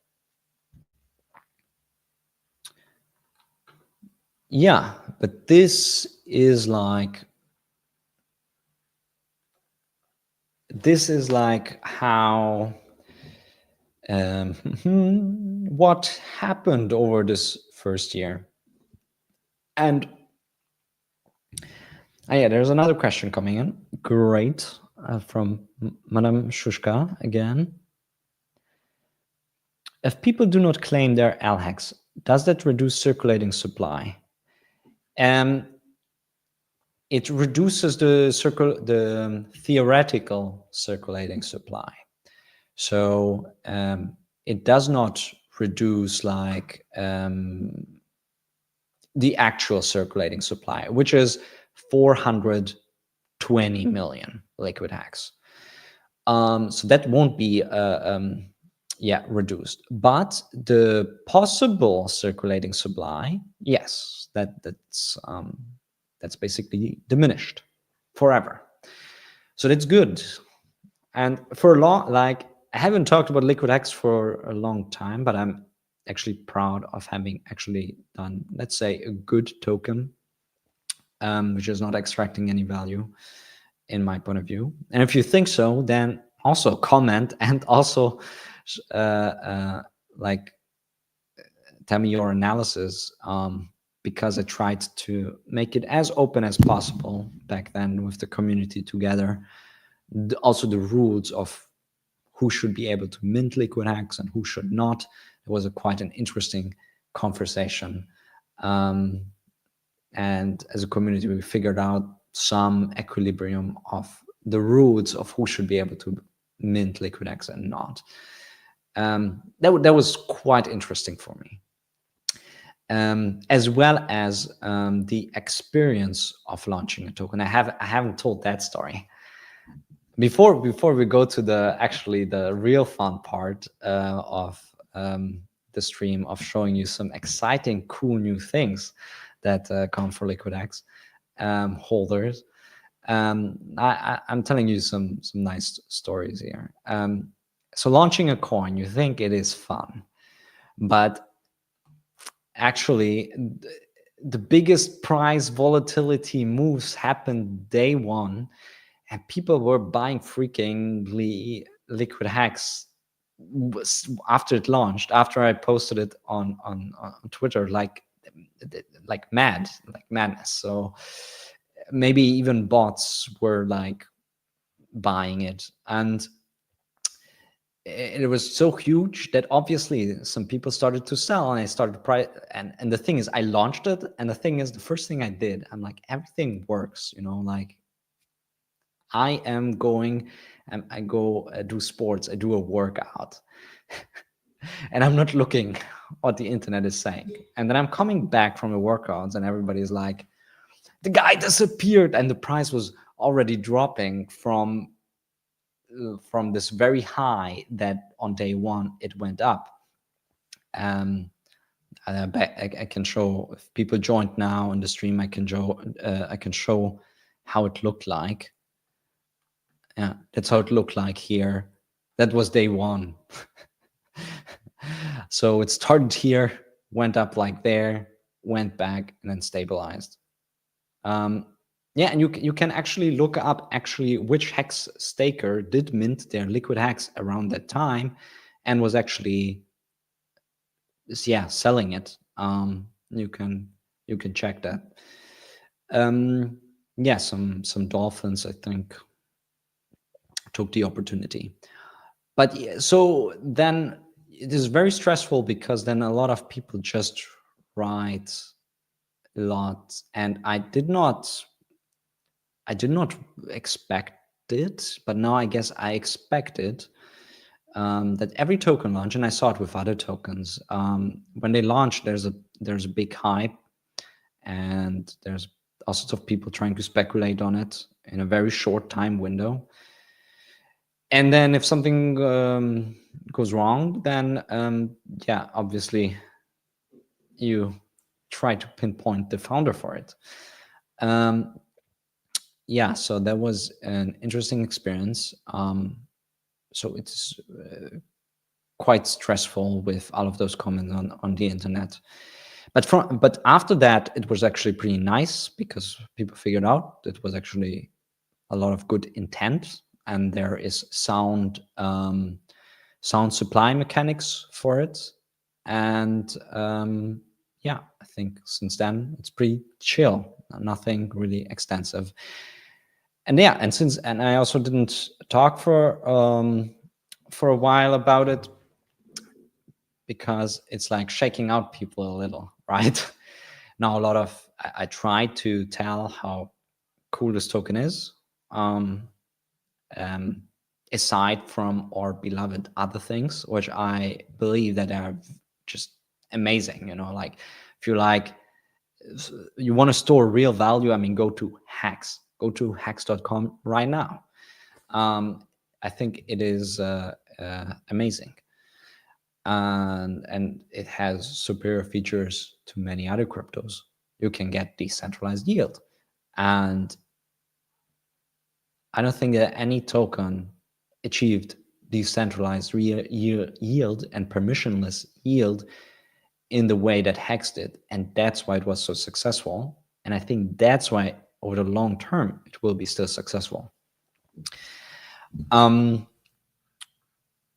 Yeah, but this is like how what happened over this first year. And yeah, there's another question coming in. Great, from Madame Shushka again. If people do not claim their LHEX, does that reduce circulating supply? It reduces the theoretical circulating supply. So it does not reduce like the actual circulating supply, which is 420 million LiquidHEX. So that won't be reduced, but the possible circulating supply, yes, that's basically diminished forever. So that's good. And for a long, like, I haven't talked about LiquidHEX for a long time, but I'm actually proud of having actually done, let's say, a good token, which is not extracting any value in my point of view. And if you think so, then also comment and also like tell me your analysis, because I tried to make it as open as possible back then with the community together. Also the rules of who should be able to mint LiquidHEX and who should not. It was quite an interesting conversation. And as a community, we figured out some equilibrium of the rules of who should be able to mint LiquidHEX and not. That was quite interesting for me. As well as the experience of launching a token. I haven't told that story. Before we go to the real fun part of the stream of showing you some exciting, cool new things that come for LiquidHEX holders, I'm telling you some nice stories here. So launching a coin, you think it is fun, but actually the biggest price volatility moves happened day one, and people were buying freakingly LiquidHEX after it launched, after I posted it on Twitter, like madness. So maybe even bots were like buying it, and it was so huge that obviously some people started to sell, and I started and the thing is, I launched it, and the thing is, the first thing I did, I'm like, everything works, like I am going, I go do sports, I do a workout, and I'm not looking what the internet is saying. And then I'm coming back from the workouts, and everybody's like, the guy disappeared, and the price was already dropping from this very high that on day one it went up. I can show, if people joined now in the stream, I can show how it looked like. Yeah, that's how it looked like here. That was day one. So it started here, went up like there, went back, and then stabilized. Yeah, and you can actually look up actually which hex staker did mint their LiquidHEX around that time and was actually selling it. You can check that. Yeah, some dolphins, I think, took the opportunity. But so then it is very stressful, because then a lot of people just write a lot, and I did not expect it, but now I guess I expected that every token launch, and I saw it with other tokens, when they launch, there's a big hype, and there's all sorts of people trying to speculate on it in a very short time window. And then if something goes wrong, then yeah, obviously you try to pinpoint the founder for it. Yeah, so that was an interesting experience. So it's quite stressful with all of those comments on the internet. But after that, it was actually pretty nice, because people figured out it was actually a lot of good intent, and there is sound supply mechanics for it. And yeah, I think since then it's pretty chill, nothing really extensive. And yeah, and I also didn't talk for a while about it, because it's like shaking out people a little, right? Now I tried to tell how cool this token is, aside from our beloved other things, which I believe that are just amazing. Like if you want to store real value, I mean, go to Hex, go to hex.com right now. I think it is amazing. And it has superior features to many other cryptos. You can get decentralized yield. And I don't think that any token achieved decentralized yield and permissionless yield in the way that Hex did. And that's why it was so successful. And I think that's why over the long term, it will be still successful.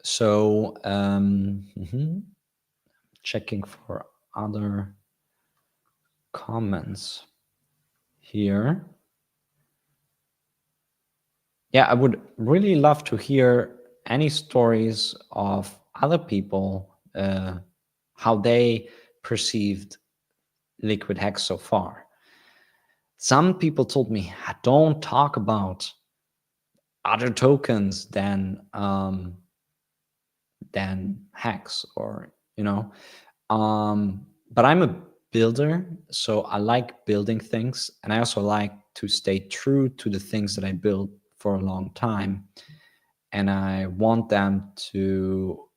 So checking for other comments here. Yeah, I would really love to hear any stories of other people, how they perceived LiquidHEX so far. Some people told me, don't talk about other tokens than Hex, or but I'm a builder, so I like building things, and I also like to stay true to the things that I built for a long time, and I want them to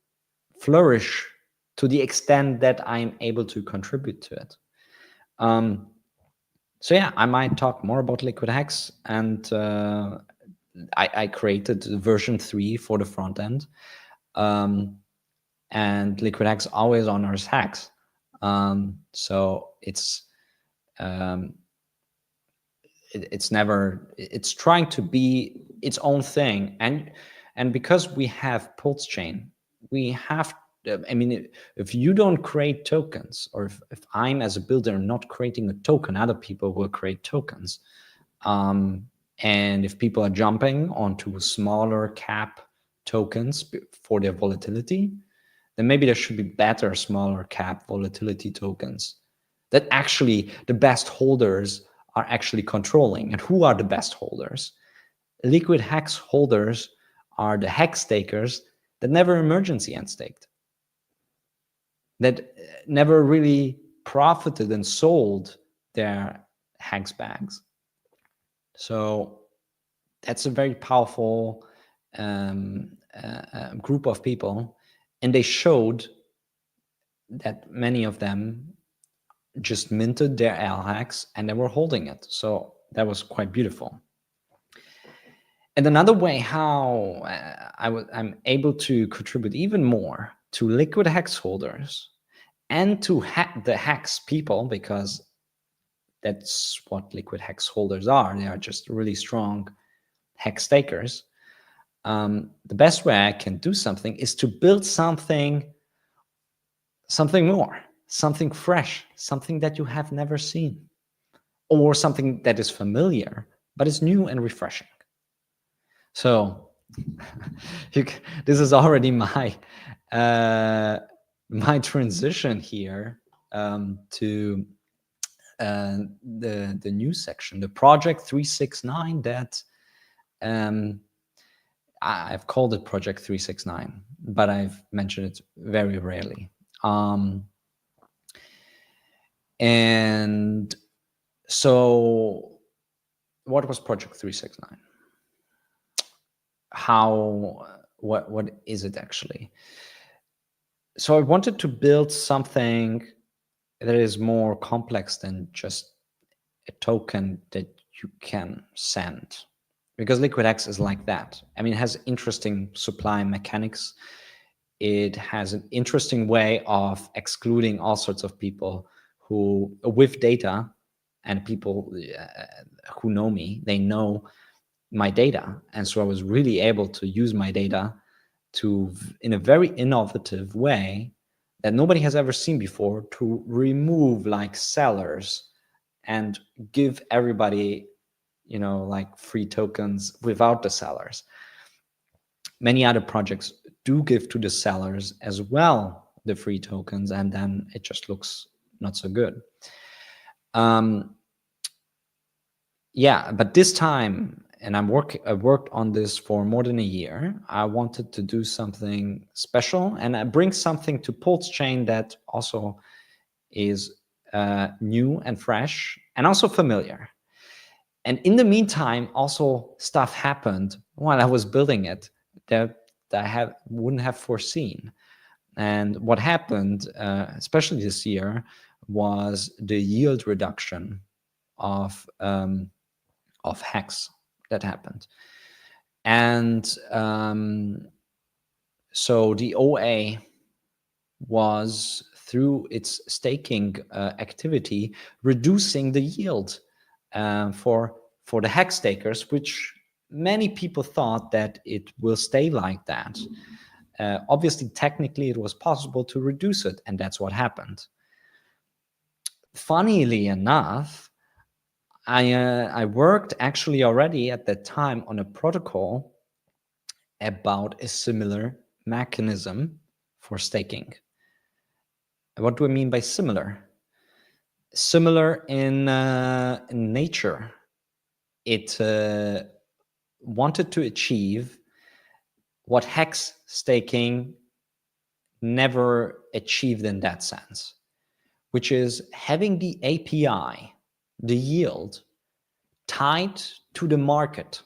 flourish to the extent that I'm able to contribute to it. So yeah, I might talk more about LiquidHEX, and I created version 3 for the front end, and LiquidHEX always honors Hex. So it's trying to be its own thing, and because we have Pulse Chain, we have. I mean, if you don't create tokens, or if I'm as a builder not creating a token, other people will create tokens. And if people are jumping onto smaller cap tokens for their volatility, then maybe there should be better smaller cap volatility tokens that actually the best holders are actually controlling. And who are the best holders? LiquidHEX holders are the hex stakers that never emergency end staked, that never really profited and sold their hex bags. So that's a very powerful group of people, and they showed that many of them just minted their LHEX and they were holding it. So that was quite beautiful. And another way how I'm able to contribute even more to LiquidHEX holders and to the hex people, because that's what LiquidHEX holders are. They are just really strong hex stakers. The best way I can do something is to build something more, something fresh, something that you have never seen, or something that is familiar, but is new and refreshing. So this is already my my transition here to the new section, the project 369 that I've called it project 369, but I've mentioned it very rarely. And so what was project 369? What is it actually? So I wanted to build something that is more complex than just a token that you can send, because LiquidHEX is like that. I mean, it has interesting supply mechanics. It has an interesting way of excluding all sorts of people who, with data, and people who know me, they know my data. And so I was really able to use my data in a very innovative way that nobody has ever seen before, to remove like sellers and give everybody, like free tokens without the sellers. Many other projects do give to the sellers as well the free tokens, and then it just looks not so good. Yeah, but this time, and I worked on this for more than a year. I wanted to do something special, and I bring something to Pulse Chain that also is new and fresh and also familiar. And in the meantime, also stuff happened while I was building it that I wouldn't have foreseen. And what happened, especially this year, was the yield reduction of Hex that happened. And so the OA was, through its staking activity, reducing the yield for the hex stakers, which many people thought that it will stay like that. Obviously, technically, it was possible to reduce it, and that's what happened. Funnily enough, I worked actually already at that time on a protocol about a similar mechanism for staking. What do I mean by similar? Similar in nature. It wanted to achieve what hex staking never achieved in that sense, which is having the API, the yield, tied to the market.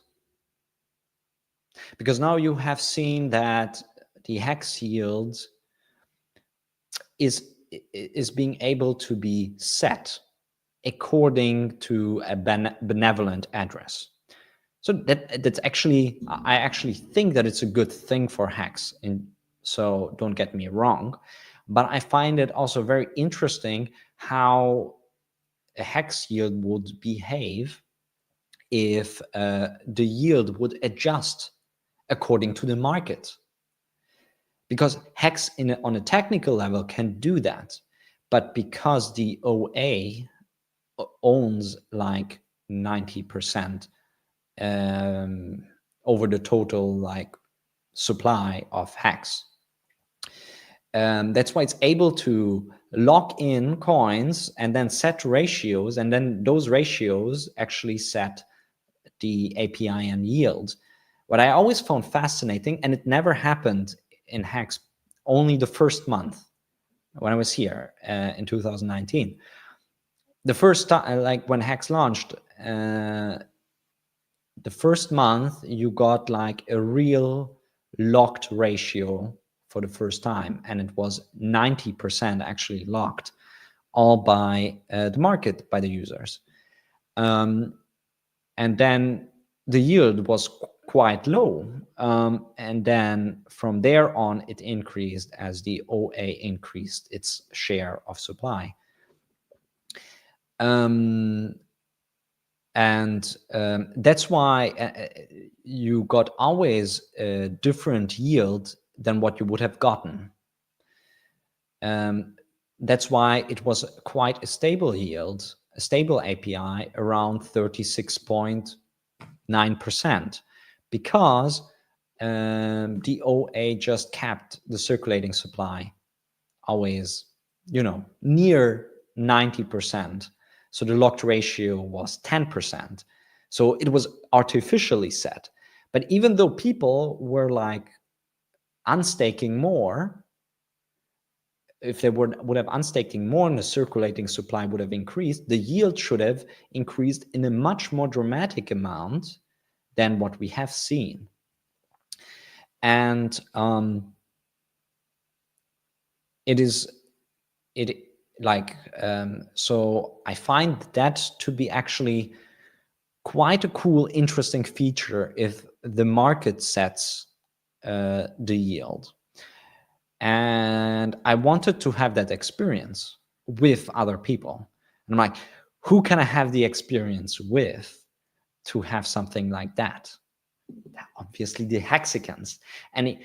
Because now you have seen that the hex yield is being able to be set according to a benevolent address. So that's actually, I actually think that it's a good thing for hex. And so don't get me wrong, but I find it also very interesting how a hex yield would behave if the yield would adjust according to the market. Because hex on a technical level can do that, but because the OA owns like 90% over the total like supply of hex, that's why it's able to lock in coins and then set ratios, and then those ratios actually set the API and yield, what I always found fascinating, and it never happened in Hex, only the first month when I was here in 2019. The first time, like when Hex launched, the first month you got like a real locked ratio for the first time, and it was 90% actually locked, all by the market, by the users. And then the yield was quite low. And then from there on, it increased as the OA increased its share of supply. That's why you got always a different yield than what you would have gotten. That's why it was quite a stable yield, a stable API around 36.9%, because the OA just kept the circulating supply always, near 90%. So the locked ratio was 10%. So it was artificially set. But even though people were like unstaking more, if they would have unstaking more and the circulating supply would have increased, the yield should have increased in a much more dramatic amount than what we have seen. And so I find that to be actually quite a cool, interesting feature if the market sets the yield. And I wanted to have that experience with other people. And I'm like, who can I have the experience with to have something like that? Obviously the Hexicans. And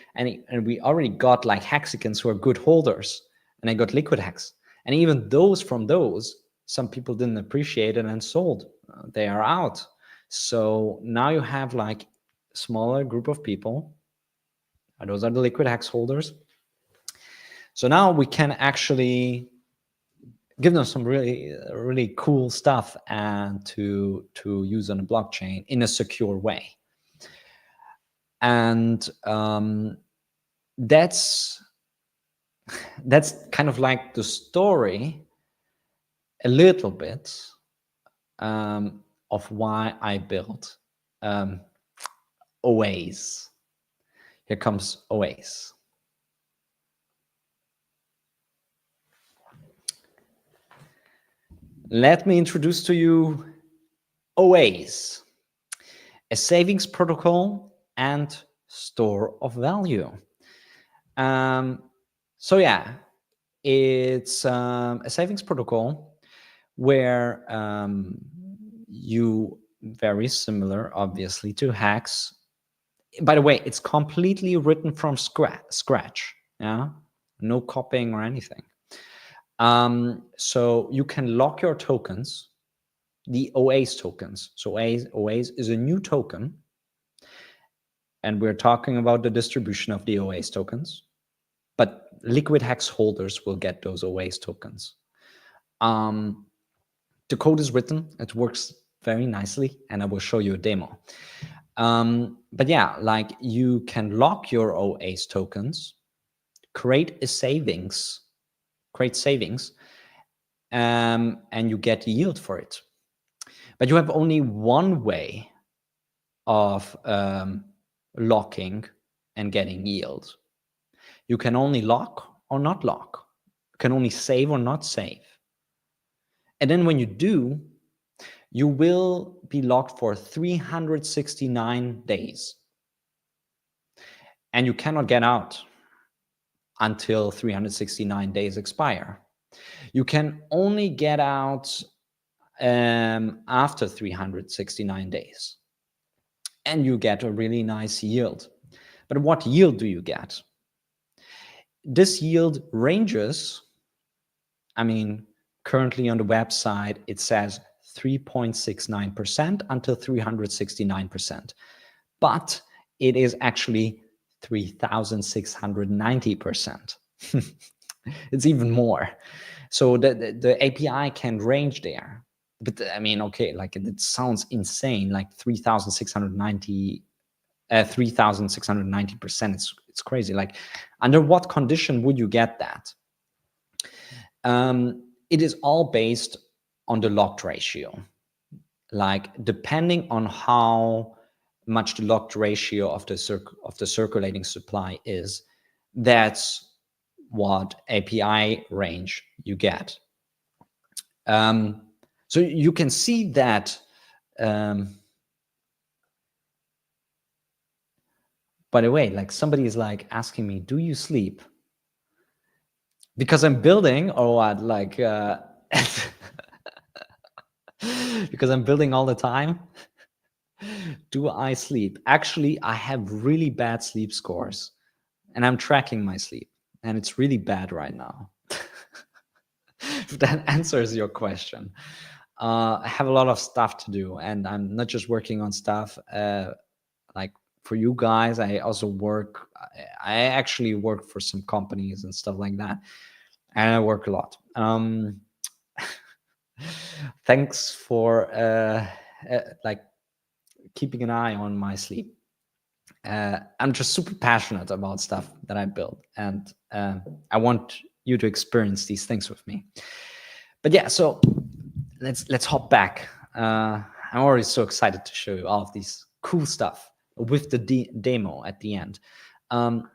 we already got like Hexicans who are good holders. And I got LiquidHEX. And even from those, some people didn't appreciate it and sold. They are out. So now you have like a smaller group of people. Those are the LiquidHEX holders. So now we can actually give them some really cool stuff and to use on a blockchain in a secure way. And that's kind of like the story a little bit of why I built OAs. Here comes OAs. Let me introduce to you OAs, a savings protocol and store of value. So yeah, it's a savings protocol where you, very similar obviously to Hex. By the way, it's completely written from scratch. Yeah, no copying or anything. So you can lock your tokens, the OAs tokens. So OAs is a new token. And we're talking about the distribution of the OAs tokens. But LiquidHEX holders will get those OAs tokens. The code is written. It works very nicely. And I will show you a demo. But yeah, like you can lock your OAs tokens, create savings, and you get yield for it. But you have only one way of locking and getting yield. You can only lock or not lock. You can only save or not save. And then when you do, you will be locked for 369 days. And you cannot get out until 369 days expire. You can only get out after 369 days. And you get a really nice yield. But what yield do you get? This yield ranges, I mean, currently on the website, it says 3.69% until 369%. But it is actually 3,690%. It's even more. So the API can range there. but I mean, okay, like it sounds insane, like 3,690%. It's crazy. Like, under what condition would you get that? It is all based on the locked ratio. Like, depending on how much the locked ratio of the circulating supply is, that's what API range you get. So you can see that. By the way, like, somebody is like asking me, do you sleep? Because I'm building, or what? Like, because I'm building all the time. Do I sleep? Actually, I have really bad sleep scores, and I'm tracking my sleep, and it's really bad right now. If that answers your question. I have a lot of stuff to do, and I'm not just working on stuff like for you guys. I also work. I actually work for some companies and stuff like that, and I work a lot. Thanks for like keeping an eye on my sleep. I'm just super passionate about stuff that I build, and I want you to experience these things with me. But yeah, so let's hop back. I'm already so excited to show you all of these cool stuff with the demo at the end.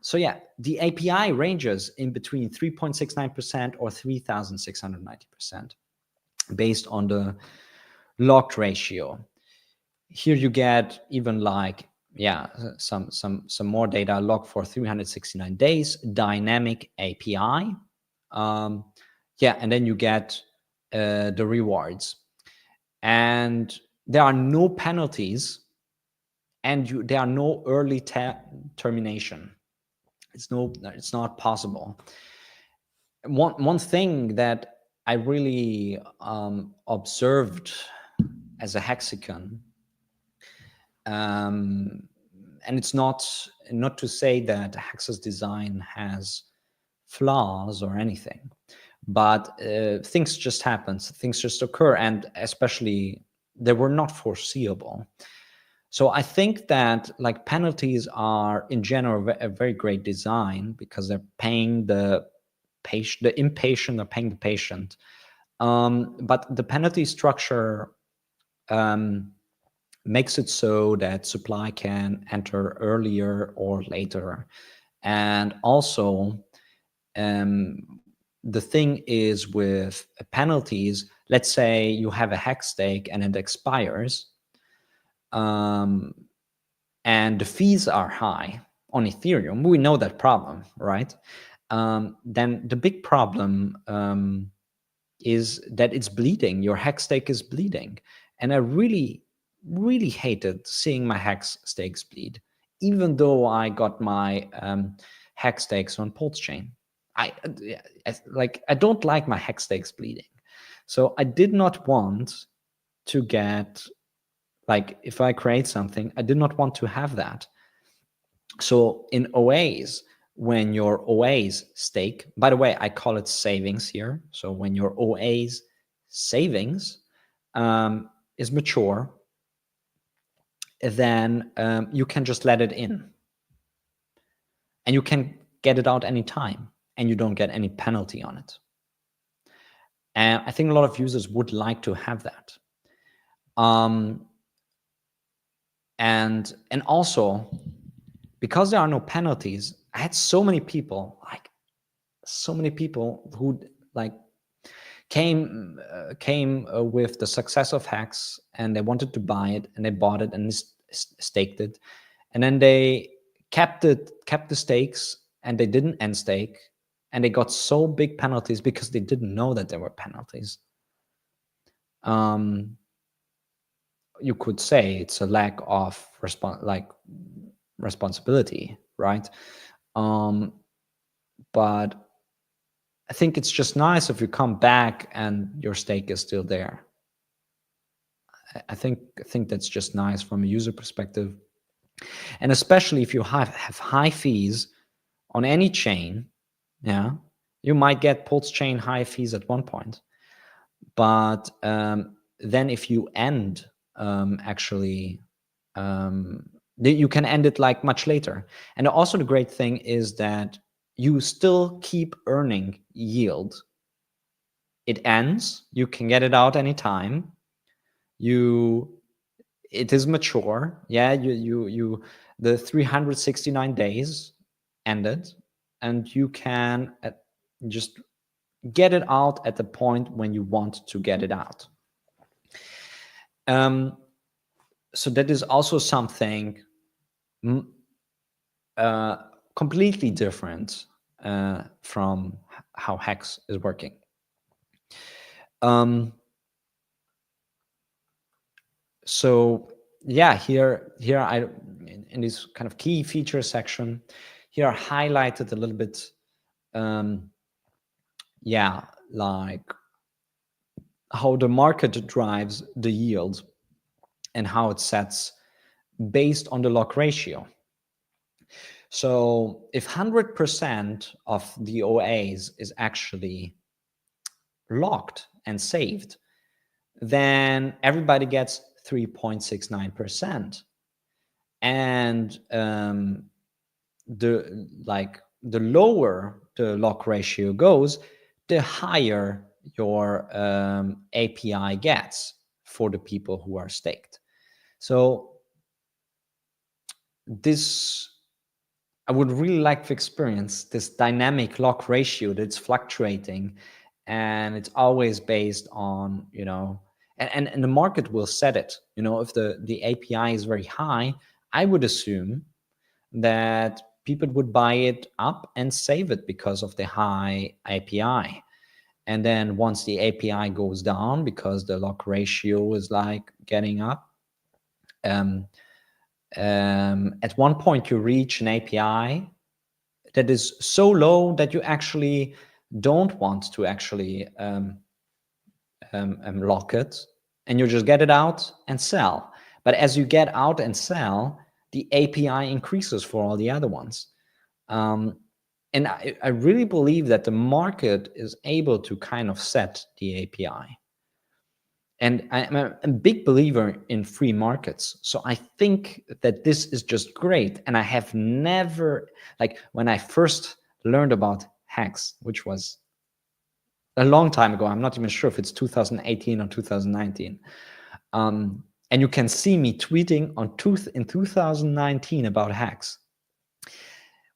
So yeah, the API ranges in between 3.69% or 3,690%, based on the locked ratio. Here you get even like, yeah, some more data. Log for 369 days, dynamic API. Yeah, and then you get the rewards, and there are no penalties, and there are no early termination. It's not possible. One thing that I really observed as a Hexican, and it's not to say that Hex's design has flaws or anything, but things just happen, things just occur, and especially they were not foreseeable. So I think that, like, penalties are in general a very great design, because they're paying the patient, the impatient, they're paying the patient. But the penalty structure makes it so that supply can enter earlier or later. And also, the thing is with penalties, let's say you have a hex stake and it expires, and the fees are high on Ethereum. We know that problem, right? Then the big problem is that it's bleeding. Your hex stake is bleeding. And I really, really hated seeing my hex stakes bleed, even though I got my hex stakes on Pulse Chain. I don't like my hex stakes bleeding. So I did not want to get, like, if I create something, I did not want to have that. So in OAs, when your OAs stake, by the way, I call it savings here. So when your OAs savings is mature, then you can just let it in, and you can get it out anytime, and you don't get any penalty on it. And I think a lot of users would like to have that. And also, because there are no penalties, I had so many people who like came with the success of Hex, and they wanted to buy it, and they bought it and staked it, and then they kept the stakes, and they didn't end stake, and they got so big penalties because they didn't know that there were penalties. You could say it's a lack of responsibility, right? But I think it's just nice if you come back and your stake is still there. I think that's just nice from a user perspective. And especially if you have high fees on any chain, yeah, you might get Pulse Chain high fees at one point. But then if you end you can end it like much later. And also the great thing is that you still keep earning yield. It ends, you can get it out anytime. It is mature. Yeah, the 369 days ended, and you can just get it out at the point when you want to get it out. So that is also something completely different from how Hex is working. So yeah, here I in this kind of key feature section, here I highlighted a little bit, yeah, like how the market drives the yield and how it sets based on the lock ratio. So if 100% of the OAs is actually locked and saved, then everybody gets 3.69%. And the lower the lock ratio goes, the higher your API gets for the people who are staked. So this, I would really like to experience this dynamic lock ratio that's fluctuating, and it's always based on, and the market will set it. If the API is very high, I would assume that people would buy it up and save it because of the high API. And then once the API goes down because the lock ratio is like getting up, at one point you reach an API that is so low that you actually don't want to actually lock it, and you just get it out and sell. But as you get out and sell, the API increases for all the other ones. And I really believe that the market is able to kind of set the API. And I'm a big believer in free markets. So I think that this is just great. And I have never, like when I first learned about Hex, which was a long time ago, I'm not even sure if it's 2018 or 2019. And you can see me tweeting in 2019 about Hex.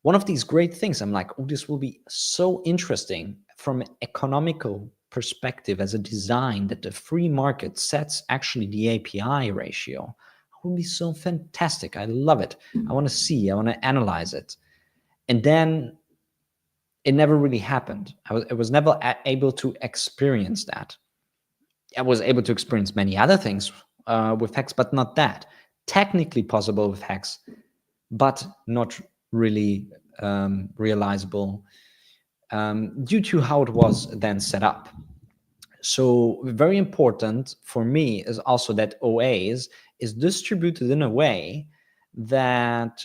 One of these great things, I'm like, oh, this will be so interesting from an economical perspective as a design that the free market sets actually the API ratio. It would be so fantastic. I love it. I want to analyze it. And then it never really happened. I was never able to experience that. I was able to experience many other things with Hex, but not that. Technically possible with Hex, but not really realizable due to how it was then set up. So very important for me is also that OAs is distributed in a way that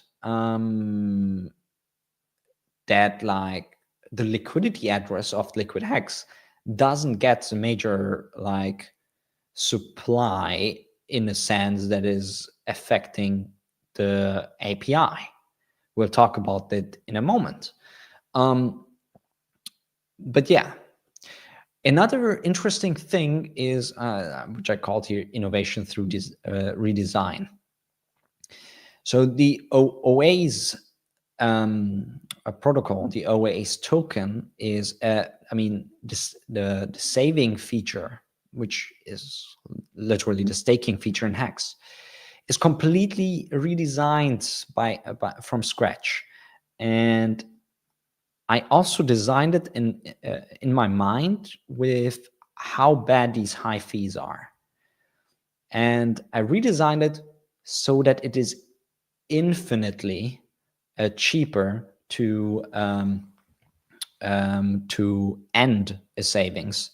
that like the liquidity address of LiquidHEX doesn't get a major like supply in a sense that is affecting the API. We'll talk about that in a moment. But yeah, another interesting thing is, which I called here innovation through this redesign. So the OA's protocol, the OA's token is, the saving feature, which is literally the staking feature in Hex, is completely redesigned from scratch. And I also designed it in my mind with how bad these high fees are. And I redesigned it so that it is infinitely cheaper to end a savings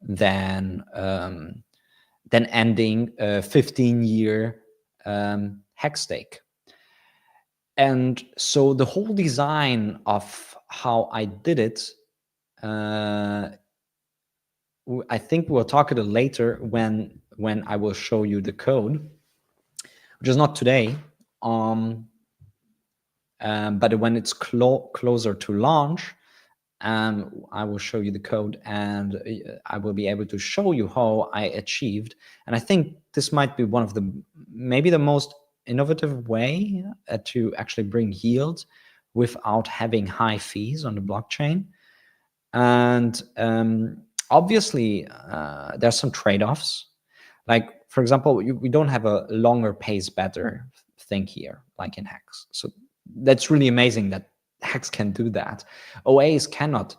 than ending a 15-year Hex stake. And so the whole design of how I did it, I think we'll talk about it later when when I will show you the code, which is not today, but when it's closer to launch, I will show you the code, and I will be able to show you how I achieved. And I think this might be one of the, maybe the most innovative way to actually bring yield without having high fees on the blockchain. And obviously, there's some trade-offs. Like, for example, we don't have a longer pays better thing here, like in Hex. So that's really amazing that Hex can do that. OAs cannot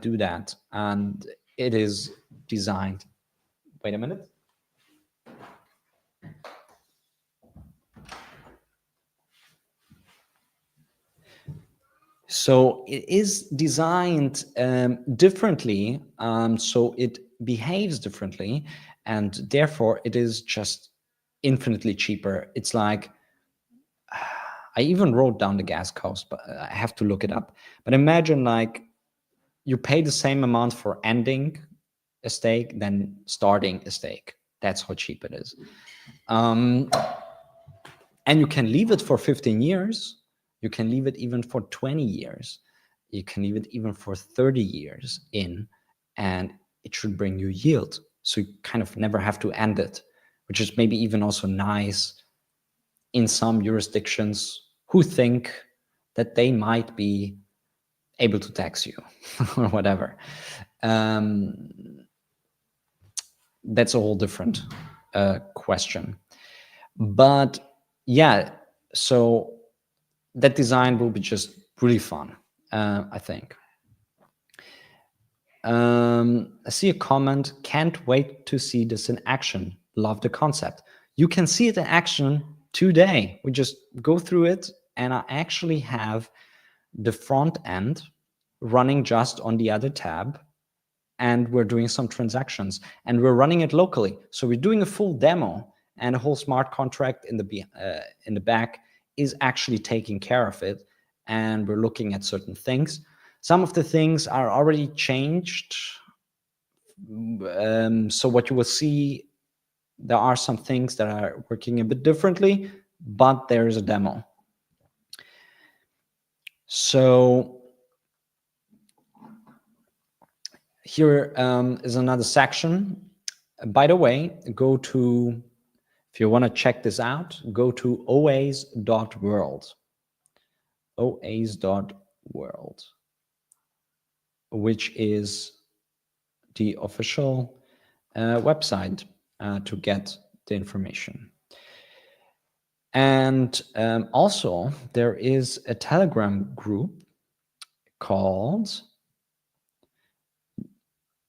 do that, and it is designed. Wait a minute. So it is designed differently, so it behaves differently, and therefore it is just infinitely cheaper. It's like, I even wrote down the gas cost, but I have to look it up. But imagine like you pay the same amount for ending a stake than starting a stake. That's how cheap it is. And you can leave it for 15 years. You can leave it even for 20 years. You can leave it even for 30 years and it should bring you yield. So you kind of never have to end it, which is maybe even also nice in some jurisdictions who think that they might be able to tax you or whatever. That's a whole different question. But yeah, so that design will be just really fun, I think. I see a comment, can't wait to see this in action. Love the concept. You can see it in action today. We just go through it, and I actually have the front end running just on the other tab, and we're doing some transactions, and we're running it locally. So we're doing a full demo, and a whole smart contract in the back is actually taking care of it, and we're looking at certain things. Some of the things are already changed. So what you will see, there are some things that are working a bit differently, but there is a demo. So here is another section. By the way, go to, if you want to check this out, go to oas.world. oas.world, which is the official website to get the information. And also, there is a Telegram group called,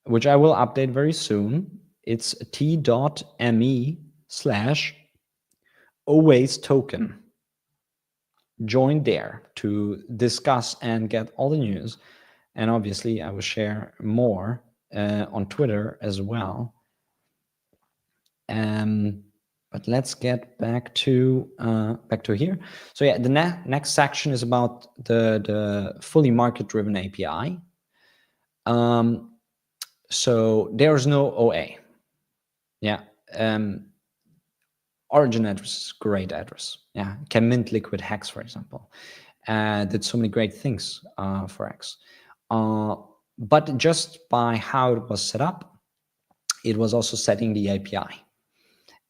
which I will update very soon. It's t.me/alwaystoken. Join there to discuss and get all the news. And obviously, I will share more on Twitter as well. But let's get back to here. So yeah, the next section is about the fully market-driven API. So there's no OA. Yeah. Origin address is a great address. Yeah, can mint LiquidHEX, for example. Did so many great things for X. But just by how it was set up, it was also setting the API.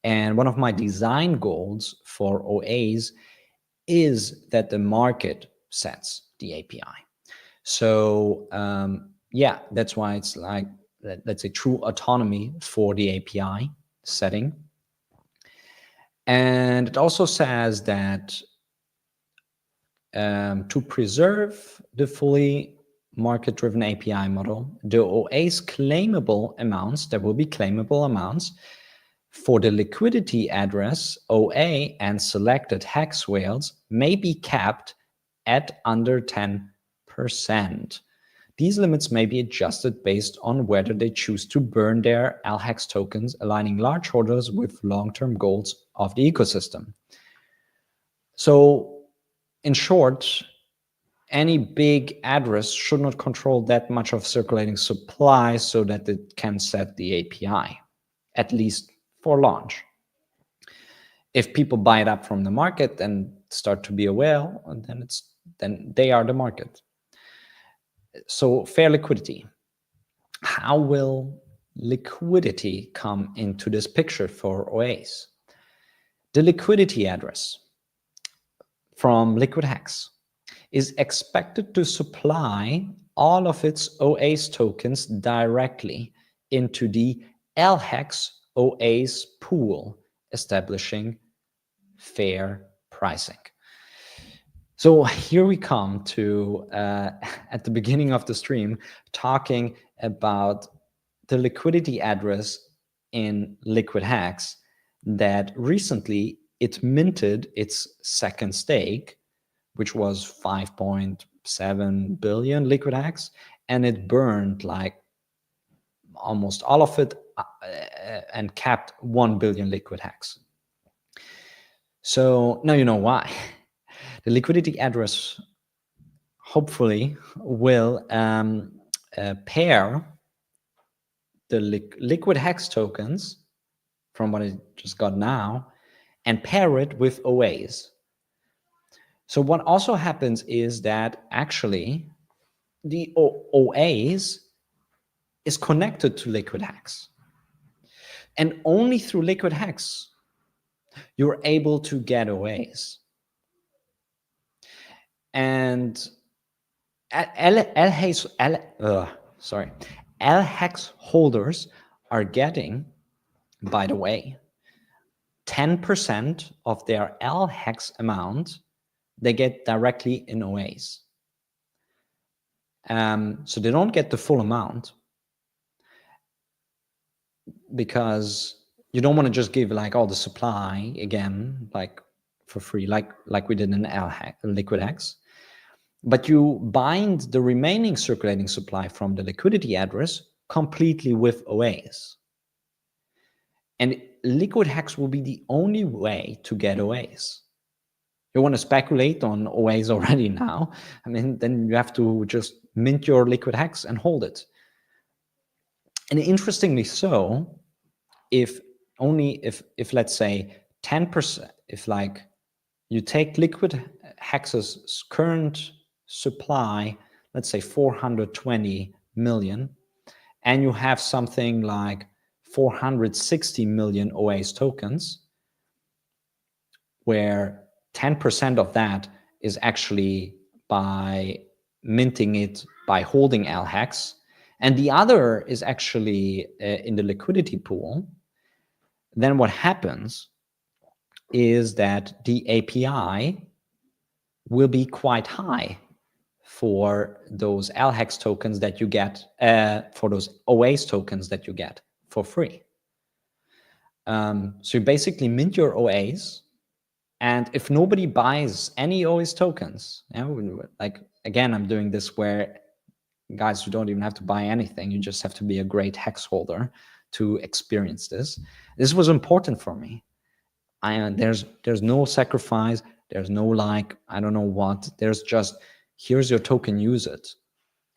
And one of my design goals for OAs is that the market sets the API. So yeah, that's why it's like, let's say, true autonomy for the API setting. And it also says that to preserve the fully market-driven API model, the OA's claimable amounts, there will be claimable amounts for the liquidity address OA and selected hex whales may be capped at under 10%. These limits may be adjusted based on whether they choose to burn their LHEX tokens, aligning large holders with long-term goals of the ecosystem. So, in short, any big address should not control that much of circulating supply so that it can set the API. at least for launch. If people buy it up from the market and start to be aware, then they are the market. So fair liquidity. How will liquidity come into this picture for OAs? The liquidity address from LiquidHEX is expected to supply all of its OAs tokens directly into the LHEX OAs pool, establishing fair pricing. So here we come to, at the beginning of the stream, talking about the liquidity address in LiquidHEX that recently it minted its second stake, which was 5.7 billion LiquidHEX, and it burned like almost all of it and kept 1 billion LiquidHEX. So now you know why. The liquidity address hopefully will pair the LiquidHEX tokens from what I just got now and pair it with OAs. So what also happens is that actually the OAs is connected to LiquidHEX. And only through LiquidHEX you're able to get OAs. And LHEX holders are getting, by the way, 10% of their LHEX amount they get directly in OAs. So they don't get the full amount because you don't want to just give like all the supply again, like for free, like we did in LiquidHEX. But you bind the remaining circulating supply from the liquidity address completely with OAs. And LiquidHEX will be the only way to get OAs. You want to speculate on OAs already now? I mean, then you have to just mint your LiquidHEX and hold it. And interestingly so, if let's say 10%, if like you take LiquidHEX's current supply, let's say 420 million, and you have something like 460 million OAs tokens, where 10% of that is actually by minting it by holding LHEX, and the other is actually in the liquidity pool, then what happens is that the API will be quite high for those LHEX tokens that you get, for those OAs tokens that you get for free. So you basically mint your OAs, and if nobody buys any OAs tokens, you know, like again, I'm doing this where guys, you don't even have to buy anything. You just have to be a great hex holder to experience this. This was important for me. There's no sacrifice. There's no like, I don't know what. There's just, here's your token, use it.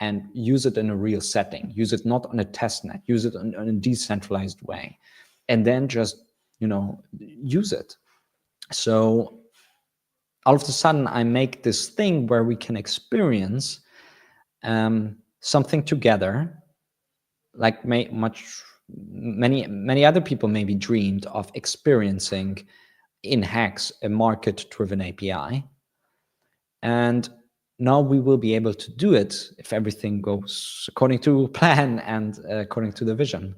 And use it in a real setting. Use it not on a test net. Use it in a decentralized way. And then just, you know, use it. So all of a sudden, I make this thing where we can experience something together, like many other people maybe dreamed of experiencing in Hex a market-driven API. And now we will be able to do it if everything goes according to plan and according to the vision.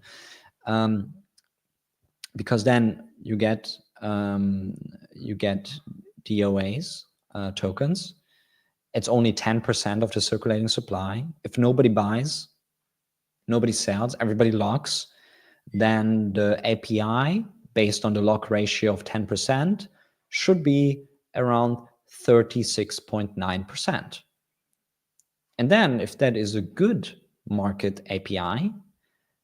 Because then you get DOAs tokens. It's only 10% of the circulating supply. If nobody buys, nobody sells, everybody locks, then the API, based on the lock ratio of 10%, should be around 36.9%. And then if that is a good market API,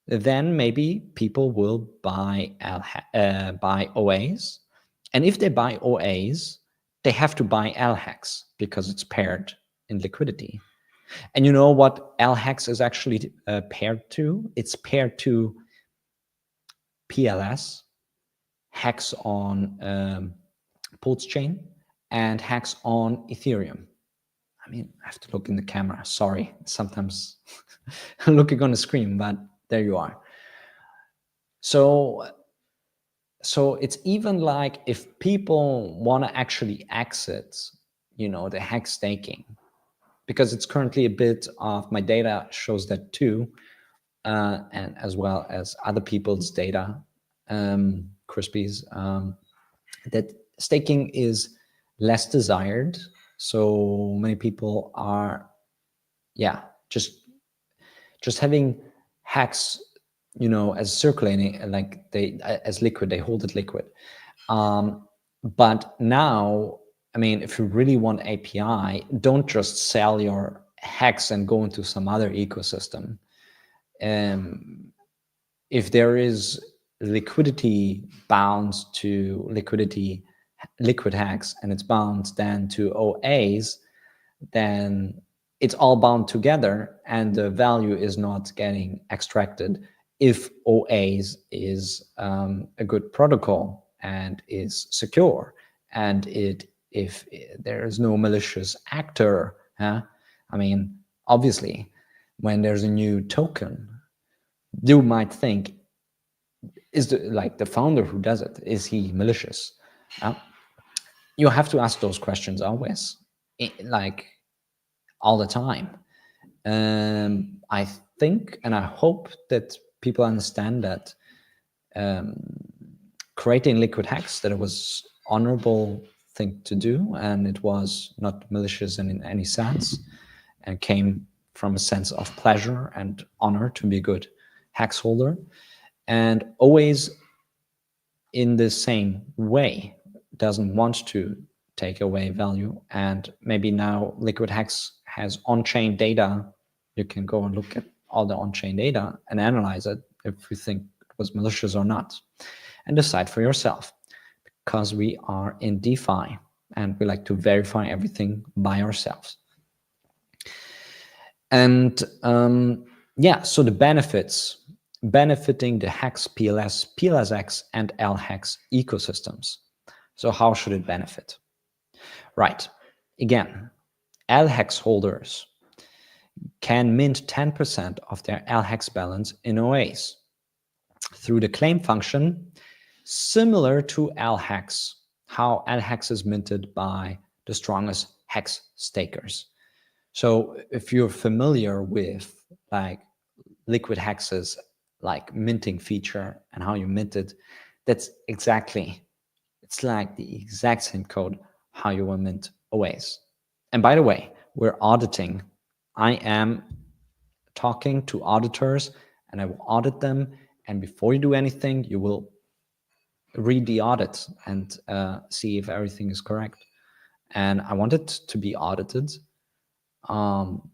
then maybe people will buy OAs. And if they buy OAs, they have to buy LHEX because it's paired in liquidity. And you know what LHEX is actually paired to? It's paired to PLS, HEX on Pulse chain, and HEX on Ethereum. I mean, I have to look in the camera. Sorry, sometimes looking on the screen, but there you are. So it's even like if people want to actually exit, the HEX staking, because it's currently a bit of my data shows that too, and as well as other people's data, Crispy's, that staking is less desired. So many people are, just having HEX, as circulating, like as liquid, they hold it liquid. But now, I mean, if you really want API, don't just sell your HEX and go into some other ecosystem. If there is liquidity bound to LiquidHEX, and it's bound then to OAs, then it's all bound together and the value is not getting extracted if OAs is a good protocol and is secure, and if there is no malicious actor. I mean, obviously, when there's a new token, you might think, is the founder who does it, is he malicious? You have to ask those questions always, like all the time. I think and I hope that people understand that creating LiquidHEX, that it was honorable thing to do, and it was not malicious in any sense, and came from a sense of pleasure and honor to be a good hex holder, and always in the same way doesn't want to take away value. And maybe now LiquidHEX has on-chain data. You can go and look at all the on-chain data and analyze it if you think it was malicious or not, and decide for yourself, because we are in DeFi and we like to verify everything by ourselves. And so the benefiting the HEX, PLS, PLSX, and LHEX ecosystems. So how should it benefit? Right. Again, LHEX holders can mint 10% of their LHEX balance in OAs through the claim function, similar to LHEX, how LHEX is minted by the strongest HEX stakers. So if you're familiar with like LiquidHEX's like minting feature and how you mint it, that's exactly, it's like the exact same code how you will mint OAs. And by the way, we're auditing. I am talking to auditors and I will audit them. And before you do anything, you will read the audit and see if everything is correct. And I want it to be audited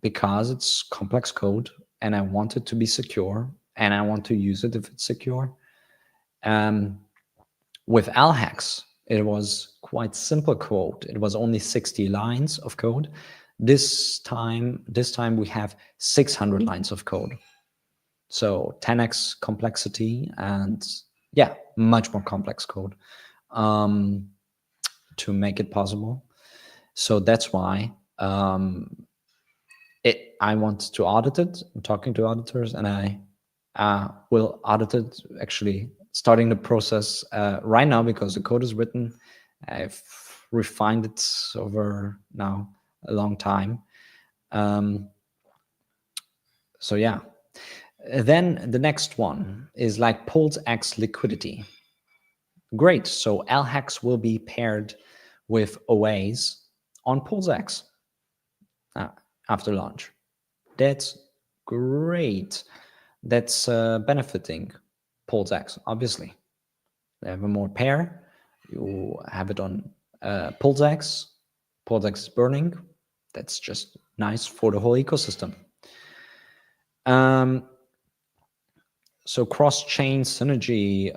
because it's complex code and I want it to be secure and I want to use it if it's secure. With LHEX, it was quite simple code. It was only 60 lines of code. This time we have 600 lines of code. So 10x complexity and much more complex code to make it possible. So that's why I want to audit it. I'm talking to auditors and I will audit it, actually starting the process right now because the code is written. I've refined it over now a long time. So yeah. Then the next one is like PulseX liquidity. Great. So LHEX will be paired with OAs on PulseX after launch. That's great. That's benefiting PulseX, obviously. They have a more pair. You have it on PulseX. PulseX is burning. That's just nice for the whole ecosystem. So cross-chain synergy,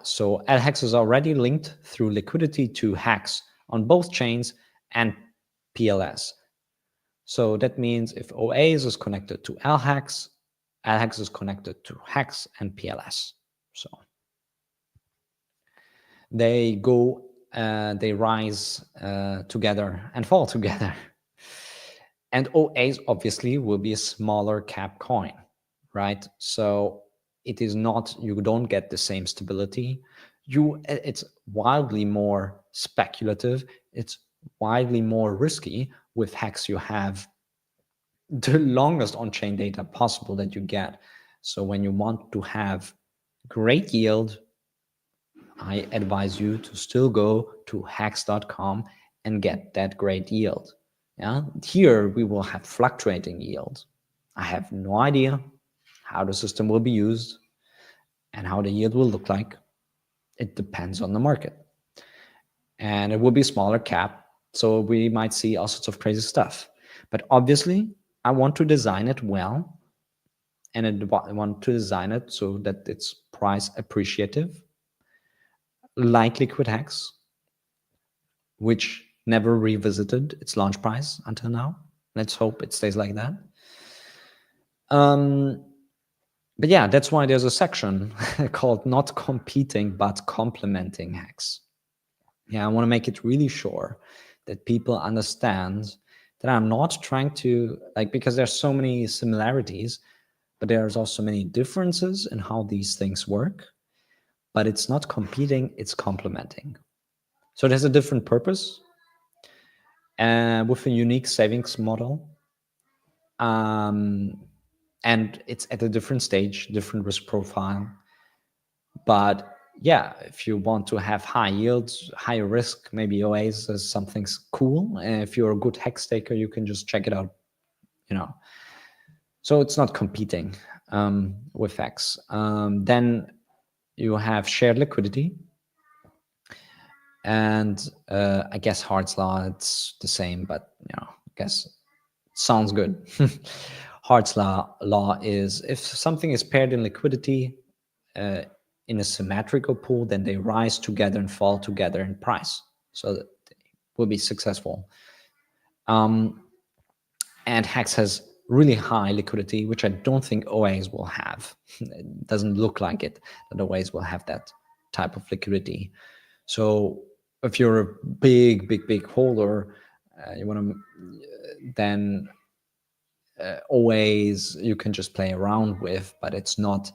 so LHEX is already linked through liquidity to HEX on both chains and PLS. So that means if OAs is connected to LHEX, LHEX is connected to HEX and PLS. So they go, they rise together and fall together. And OAs obviously will be a smaller cap coin, right? So it is not, you don't get the same stability. It's wildly more speculative. It's wildly more risky. With Hex, you have the longest on-chain data possible that you get. So when you want to have great yield, I advise you to still go to hex.com and get that great yield. Yeah, here we will have fluctuating yield. I have no idea how the system will be used and how the yield will look like. It depends on the market. And it will be smaller cap, so we might see all sorts of crazy stuff. But obviously, I want to design it well, and I want to design it so that it's price appreciative, like LiquidHEX, which never revisited its launch price until now. Let's hope it stays like that. But yeah, that's why there's a section called not competing but complementing Hex. Yeah, I want to make it really sure that people understand that I'm not trying to, like, because there's so many similarities, but there's also many differences in how these things work. But it's not competing, it's complementing. So there's a different purpose with a unique savings model. And it's at a different stage, different risk profile. But yeah, if you want to have high yields, higher risk, maybe OAs is something's cool. And if you're a good hex taker, you can just check it out, you know. So it's not competing with Hex. Then you have shared liquidity. And I guess Hart's law, it's the same, but you know, I guess it sounds good. Hart's law is if something is paired in liquidity in a symmetrical pool, then they rise together and fall together in price. So that they will be successful. And Hex has really high liquidity, which I don't think OAs will have. It doesn't look like it, that OAs will have that type of liquidity. So if you're a big holder, you want to, then OAs you can just play around with, but it's not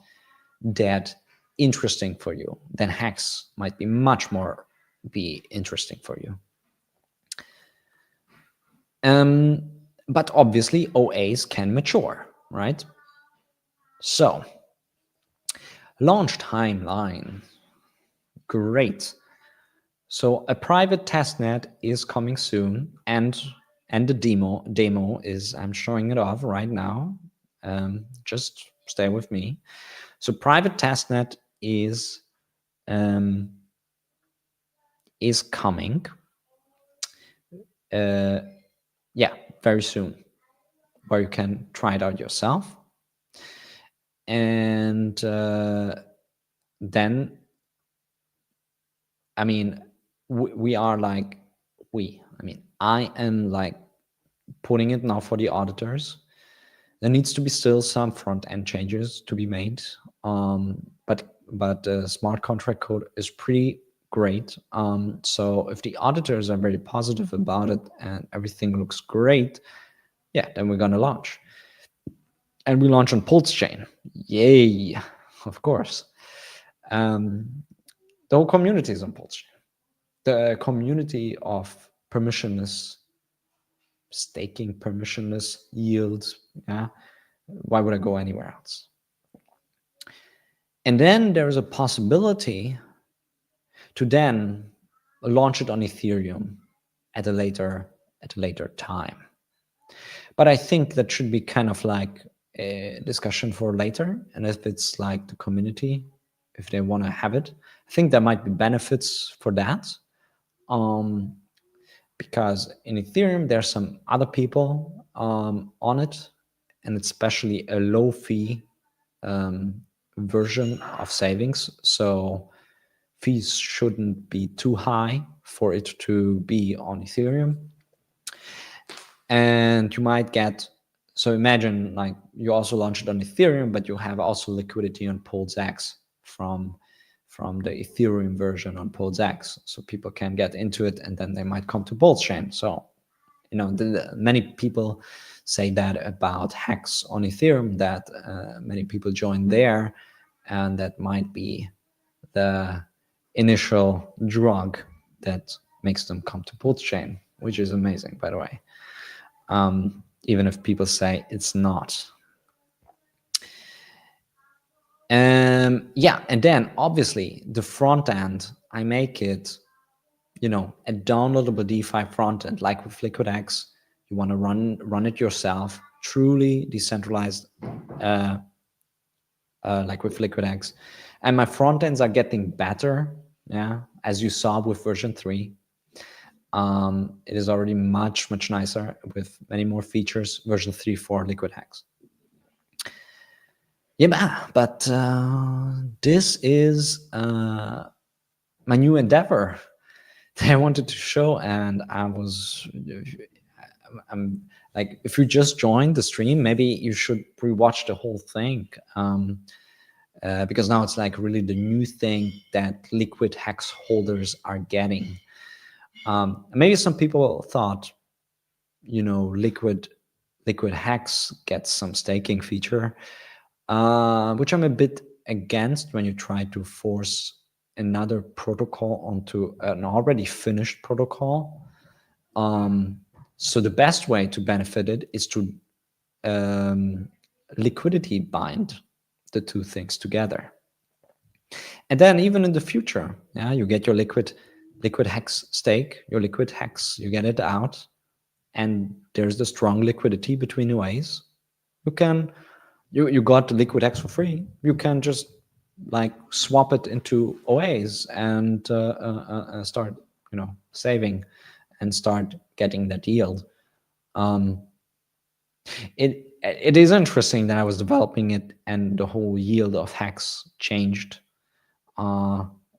that interesting for you. Then Hex might be much more interesting for you. But obviously OAs can mature, right? So launch timeline, great. So a private testnet is coming soon, and the demo is, I'm showing it off right now. Just stay with me. So private testnet is coming. Yeah, very soon, where you can try it out yourself. And then, I mean, I am like putting it now for the auditors. There needs to be still some front end changes to be made, but the smart contract code is pretty great. So if the auditors are very positive about it and everything looks great, yeah, then we're gonna launch. And we launch on Pulse Chain. Yay, of course. The whole community is on Pulse Chain. The community of permissionless staking, permissionless yields. Yeah, why would I go anywhere else? And then there's a possibility to then launch it on Ethereum at a later time. But I think that should be kind of like a discussion for later. And if it's like the community, if they want to have it, I think there might be benefits for that. Because in Ethereum, there's some other people on it, and especially a low fee version of savings. So fees shouldn't be too high for it to be on Ethereum. And you might get, so imagine like you also launch it on Ethereum, but you have also liquidity on PulseX from from the Ethereum version on PulseX, so people can get into it and then they might come to Pulse Chain. So, you know, many people say that about Hex on Ethereum, that many people join there, and that might be the initial drug that makes them come to Pulse Chain, which is amazing, by the way. Even if people say it's not. Yeah, and then obviously the front end, I make it, you know, a downloadable DeFi front end, like with LiquidHEX. You want to run it yourself, truly decentralized, like with LiquidHEX. And my front ends are getting better, yeah, as you saw with version 3. It is already much nicer with many more features. Version 3 for LiquidHEX. Yeah, but this is my new endeavor that I wanted to show, and I'm like, if you just joined the stream, maybe you should rewatch the whole thing, because now it's like really the new thing that LiquidHEX holders are getting. Maybe some people thought, you know, LiquidHEX gets some staking feature, which I'm a bit against when you try to force another protocol onto an already finished protocol. So the best way to benefit it is to liquidity bind the two things together. And then even in the future, yeah, you get your LiquidHEX stake, your LiquidHEX, you get it out, and there's the strong liquidity between ways. You got the LiquidHEX for free. You can just like swap it into OAs and start, you know, saving and start getting that yield. It is interesting that I was developing it and the whole yield of Hex changed.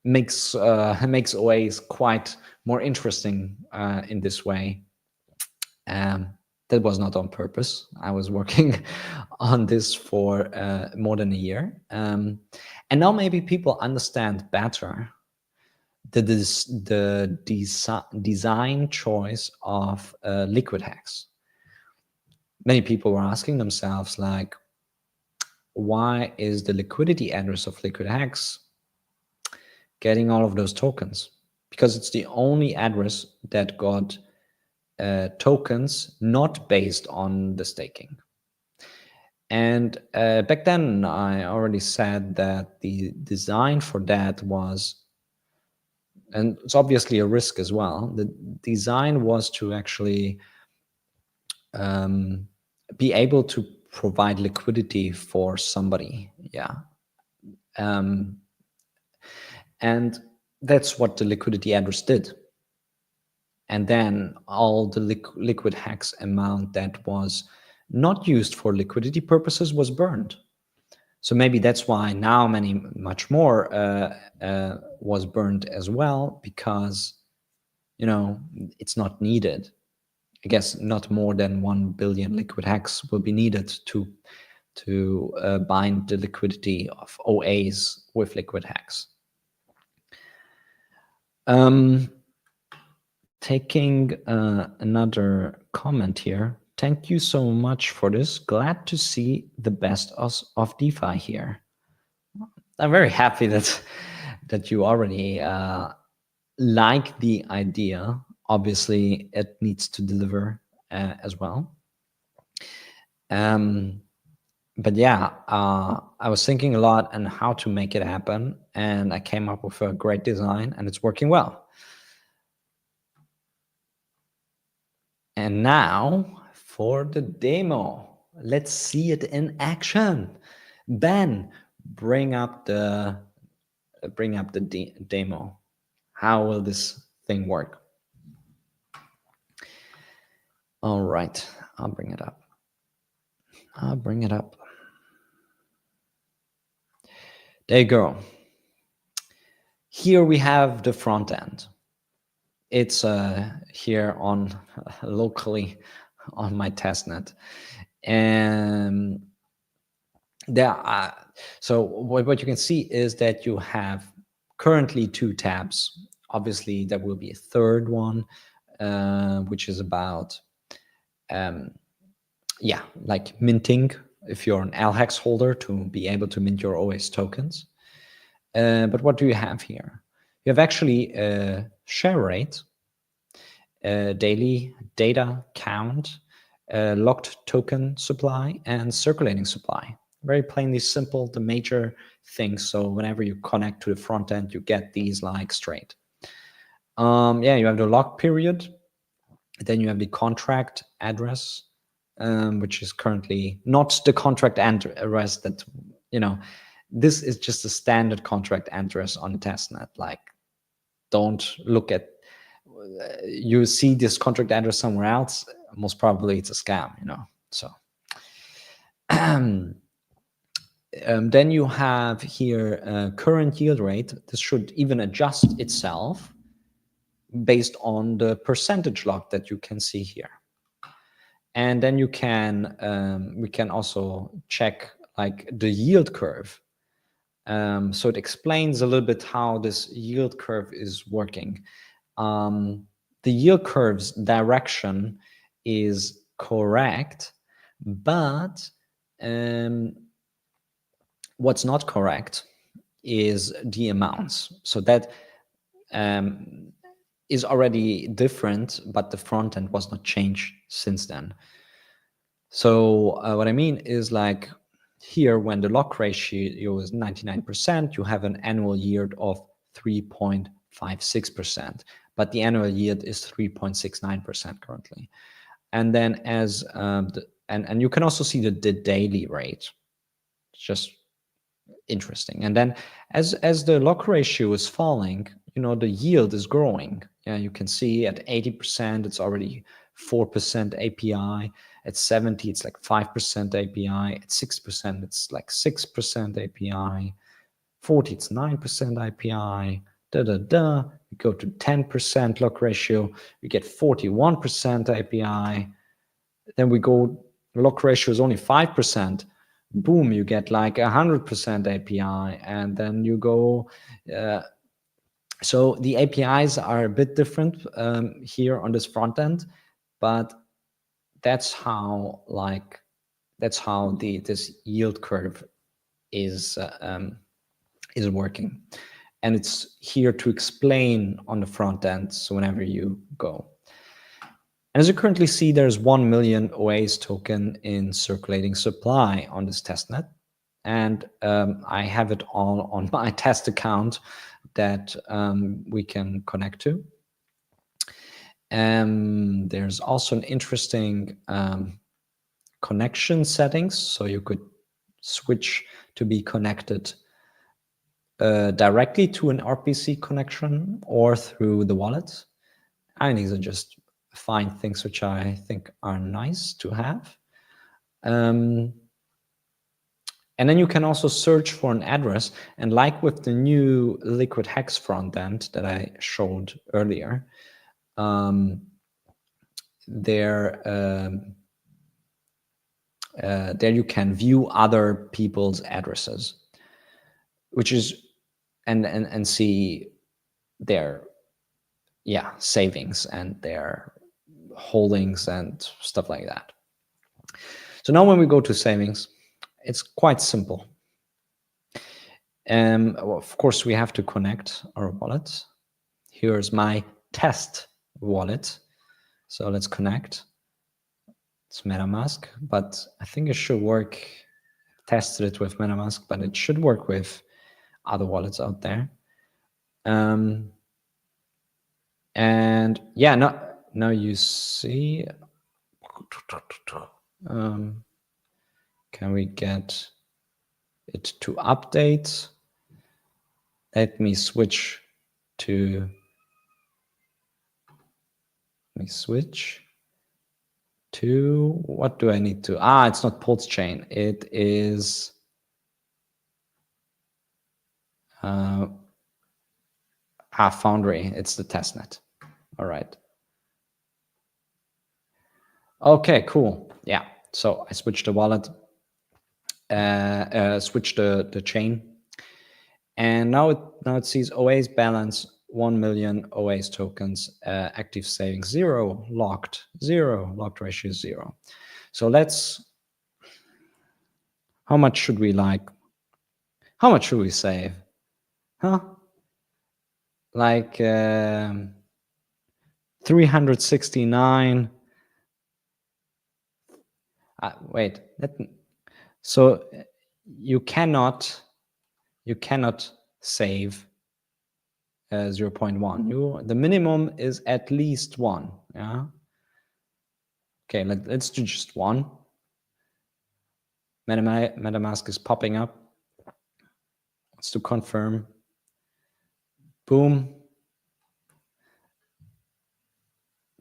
Makes OAs quite more interesting in this way. That was not on purpose. I was working on this for more than a year. And now maybe people understand better the design choice of LiquidHEX. Many people were asking themselves, like, why is the liquidity address of LiquidHEX getting all of those tokens? Because it's the only address that got tokens not based on the staking. And back then, I already said that the design for that was, and it's obviously a risk as well, the design was to actually be able to provide liquidity for somebody, yeah. And that's what the liquidity address did. And then all the LiquidHEX amount that was not used for liquidity purposes was burned. So maybe that's why now much more was burned as well, because, you know, it's not needed. I guess not more than 1 billion LiquidHEX will be needed to bind the liquidity of OAs with LiquidHEX. Taking another comment here. Thank you so much for this. Glad to see the best of DeFi here. I'm very happy that you already like the idea. Obviously, it needs to deliver as well. But yeah, I was thinking a lot on how to make it happen, and I came up with a great design, and it's working well. And now for the demo. Let's see it in action. Ben, bring up the demo. How will this thing work? All right, I'll bring it up. There you go. Here we have the front end. It's here on locally on my testnet, and there are, so what you can see is that you have currently 2 tabs. Obviously, there will be a third one, which is about, yeah, like minting, if you're an LHEX holder, to be able to mint your OAS tokens. But what do you have here? You have actually a share rate, daily data count, locked token supply, and circulating supply. Very plainly simple, the major things. So whenever you connect to the front end, you get these like straight. Yeah, you have the lock period. Then you have the contract address, which is currently not the contract address that, this is just a standard contract address on testnet. Like, don't look at, you see this contract address somewhere else, most probably it's a scam, so. Then you have here current yield rate. This should even adjust itself based on the percentage lock that you can see here. And then you can, we can also check like the yield curve. So it explains a little bit how this yield curve is working. The yield curve's direction is correct, but what's not correct is the amounts. So that is already different, but the front end was not changed since then. So what I mean is, like, here, when the lock ratio is 99%, you have an annual yield of 3.56%, but the annual yield is 3.69% currently. And then as and you can also see the daily rate. It's just interesting. And then as the lock ratio is falling, the yield is growing. Yeah, you can see at 80%, it's already 4% API. At 70, it's like 5% API. At 6%, it's like 6% API. 40, it's 9% API. We go to 10% lock ratio, we get 41% API. Then we go, lock ratio is only 5%. Boom, you get like 100% API. And then you go, so the APIs are a bit different here on this front end, but that's how this yield curve is working, and it's here to explain on the front end. So whenever you go, and as you currently see, there's 1 million OAS token in circulating supply on this testnet, and I have it all on my test account that we can connect to. There's also an interesting connection settings, so you could switch to be connected directly to an RPC connection or through the wallet. And these are just fine things which I think are nice to have. And then you can also search for an address, and like with the new LiquidHEX front end that I showed earlier, there you can view other people's addresses, which is and see their savings and their holdings and stuff like that. So now when we go to savings, it's quite simple. Well, of course, we have to connect our wallet. Here's my test wallet. So let's connect. It's MetaMask, but I think it should work. Tested it with MetaMask, but it should work with other wallets out there. And yeah, now you see. Can we get it to update? Let me switch to. What do I need to? It's not Pulse Chain. It is Foundry. It's the testnet. All right. Okay, cool. Yeah. So I switched the wallet, switched the chain, And now it sees OA's balance 1 million OA's tokens, active savings 0, locked 0, locked ratio 0. So let's, how much should we save? Huh? Like 369. Wait, so you cannot save 0.1. The minimum is at least 1. Yeah. Okay, let's do just 1. MetaMask is popping up. Let's do confirm. Boom.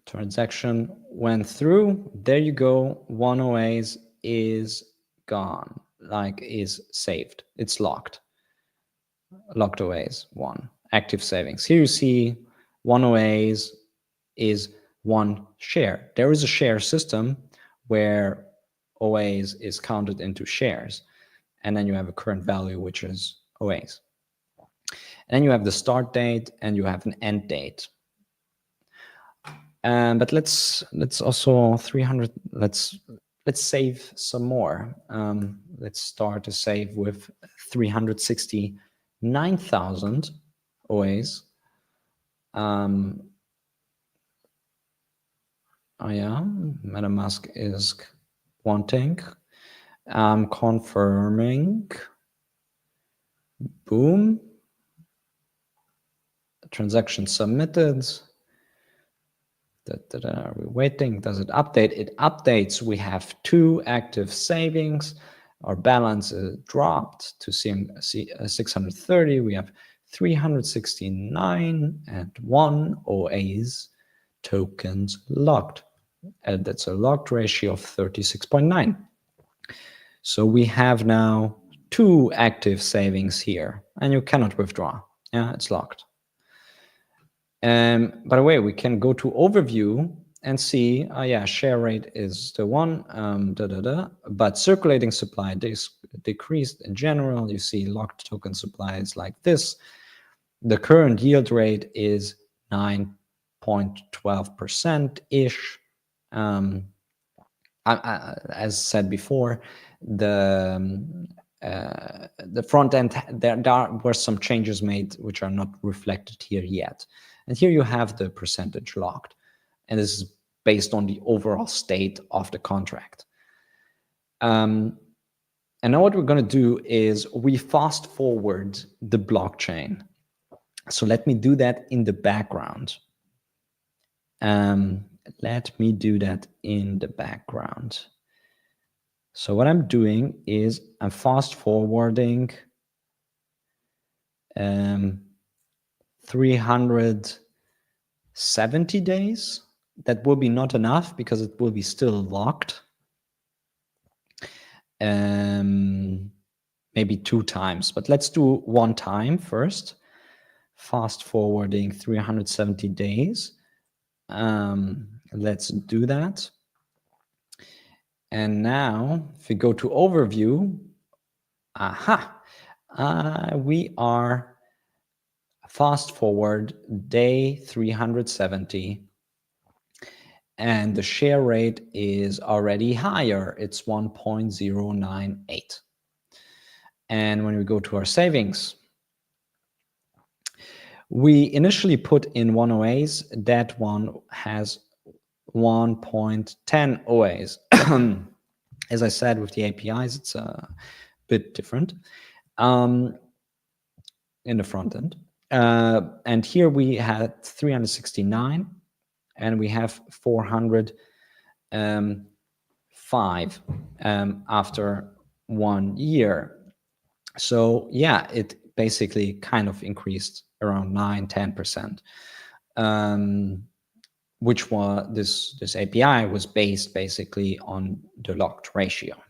Transaction went through. There you go. 1 OAs is gone. Like is saved. It's locked. Locked OAs 1. Active savings. Here you see 1 OAs is 1 share. There is a share system where OAs is counted into shares. And then you have a current value, which is OAs. And then you have the start date and you have an end date. But let's also 300. Let's save some more. Let's start a save with 369,000 OAs. Oh yeah, MetaMask is wanting. Confirming. Boom. Transaction submitted. Are we waiting? Does it update? It updates. We have 2 active savings. Our balance dropped to 630. We have 369 and 1 OAs tokens locked. And that's a locked ratio of 36.9. So we have now 2 active savings here, and you cannot withdraw. Yeah, it's locked. By the way, we can go to overview and see, yeah, share rate is the 1, but circulating supply decreased in general. You see locked token supply is like this. The current yield rate is 9.12%-ish. As said before, the front end, there were some changes made which are not reflected here yet. And here you have the percentage locked. And this is based on the overall state of the contract. And now what we're going to do is we fast forward the blockchain. So let me do that in the background. Let me do that in the background. So what I'm doing is I'm fast forwarding 370 days. That will be not enough because it will be still locked. Maybe 2 times, but let's do 1 time first. Fast forwarding 370 days. Let's do that. And now if we go to overview, we are fast forward day 370. And the share rate is already higher. It's 1.098. And when we go to our savings, we initially put in 1 OAs. That one has 1.10 OAs. As I said, with the APIs, it's a bit different in the front end. And here we had 369. And we have 405 after 1 year. So yeah, it basically kind of increased around 9-10%, which was this API was based basically on the locked ratio.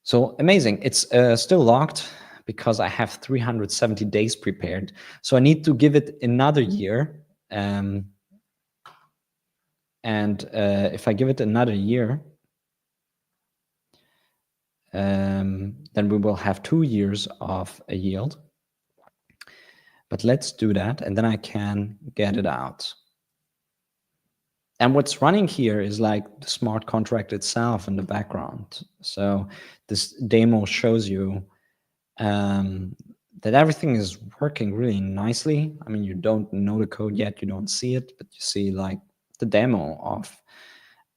So amazing. It's still locked because I have 370 days prepared. So I need to give it another year. And if I give it another year, then we will have 2 years of a yield. But let's do that, and then I can get it out. And what's running here is like the smart contract itself in the background. So this demo shows you that everything is working really nicely. I mean, you don't know the code yet, you don't see it, but you see like the demo of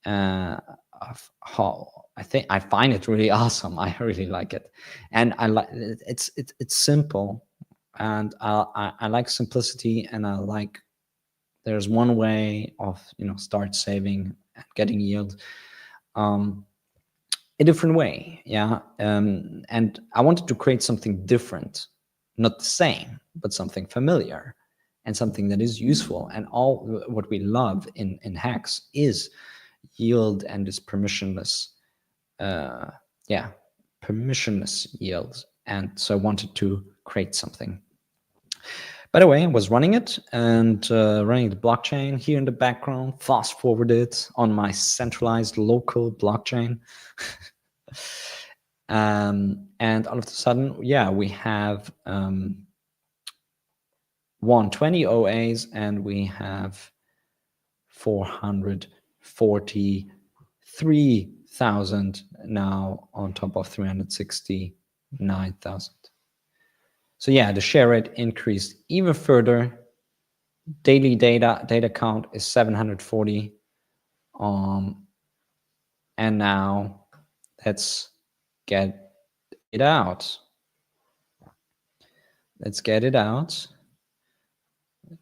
how I find it really awesome. I really like it, and I like it's simple, and I like simplicity, and I like there's one way of start saving and getting yield. A different way, yeah. And I wanted to create something different, not the same, but something familiar and something that is useful. And all what we love in Hex is yield and is permissionless, yeah, permissionless yield. And so I wanted to create something. By the way, I was running it and running the blockchain here in the background, fast forwarded on my centralized local blockchain. And all of a sudden, yeah, we have 120 OAs and we have 443,000 now on top of 369,000. So yeah, the share rate increased even further. Daily data count is 740. And now let's get it out. Let's get it out.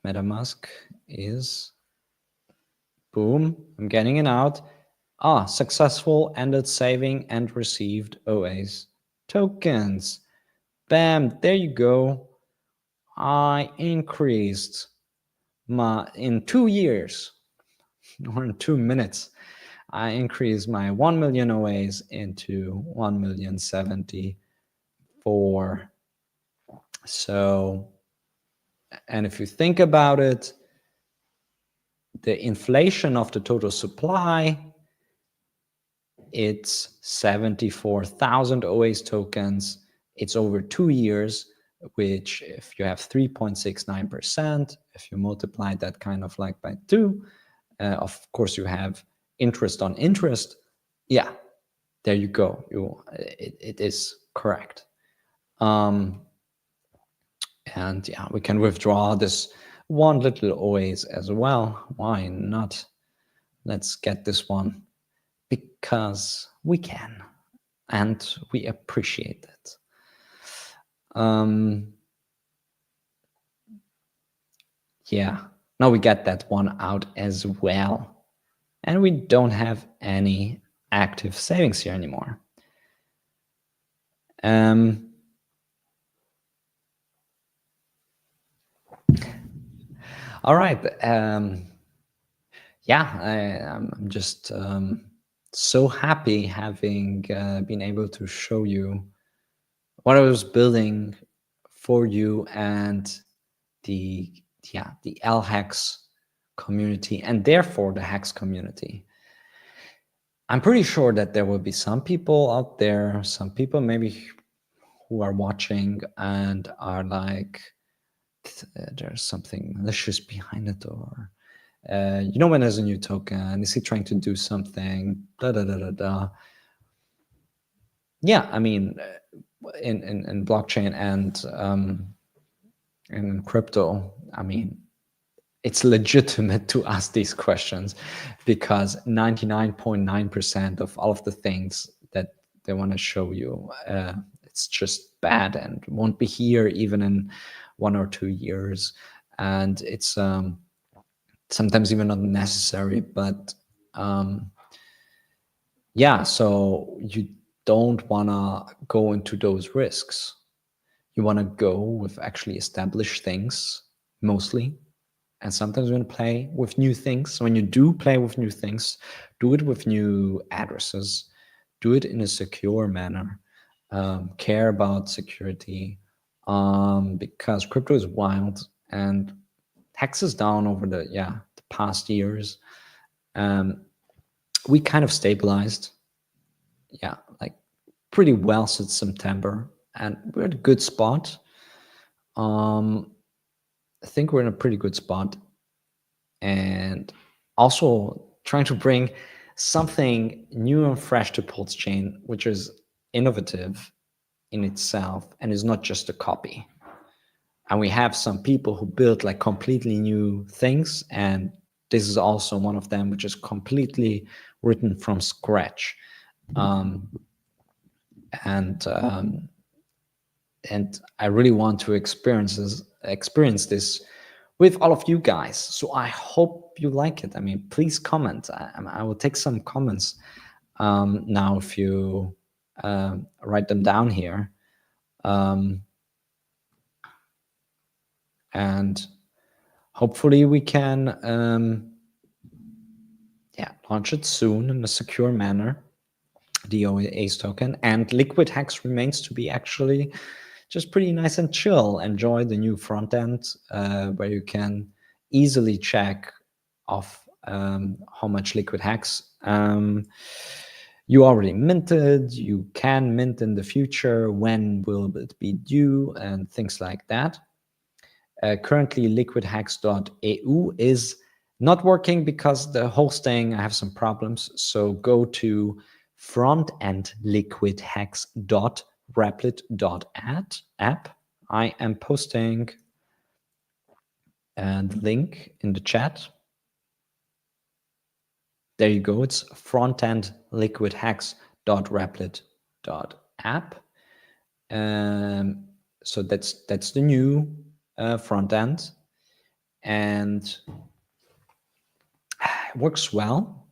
MetaMask is, boom, I'm getting it out. Successful, ended saving and received OAs tokens. Bam, there you go. I increased in 2 years, or in 2 minutes, I increased my 1 million OAs into 1,074,000. So, and if you think about it, the inflation of the total supply, it's 74,000 OAs tokens. It's over 2 years, which if you have 3.69%, if you multiply that kind of like by 2, of course you have interest on interest. Yeah, there you go. It is correct. And yeah, we can withdraw this one little OAs as well. Why not? Let's get this one because we can and we appreciate it. Yeah, now we get that one out as well. And we don't have any active savings here anymore. All right. Yeah, I'm just so happy having been able to show you what I was building for you and the LHEX community, and therefore the Hex community. I'm pretty sure that there will be some people out there, some people maybe who are watching and are like, there's something malicious behind it, or when there's a new token, is he trying to do something? Da da da da da. Yeah, I mean, in blockchain and in crypto, I mean, it's legitimate to ask these questions because 99.9% of all of the things that they want to show you, it's just bad and won't be here even in 1 or 2 years. And it's sometimes even not necessary, but yeah, so you don't want to go into those risks. You want to go with actually established things mostly. And sometimes you're going to play with new things. When you do play with new things, do it with new addresses, do it in a secure manner, care about security, because crypto is wild and Hex is down over the past years. We kind of stabilized. Yeah, like pretty well since September, and we're at a good spot. I think we're in a pretty good spot, and also trying to bring something new and fresh to Pulse Chain, which is innovative in itself and is not just a copy. And we have some people who build like completely new things, and this is also one of them, which is completely written from scratch. And I really want to experience this with all of you guys. So I hope you like it. I mean, please comment. I will take some comments now if you write them down here. And hopefully we can launch it soon in a secure manner, the OAS token. And LiquidHEX remains to be actually just pretty nice and chill. Enjoy the new front end where you can easily check off how much LiquidHEX you already minted, you can mint in the future, when will it be due, and things like that. Currently, liquidhex.eu is not working because the hosting, I have some problems. So go to frontendliquidhex.replit.app. I am posting the link in the chat. There you go. It's frontendliquidhex.replit.app. So that's the new front end, and it works well.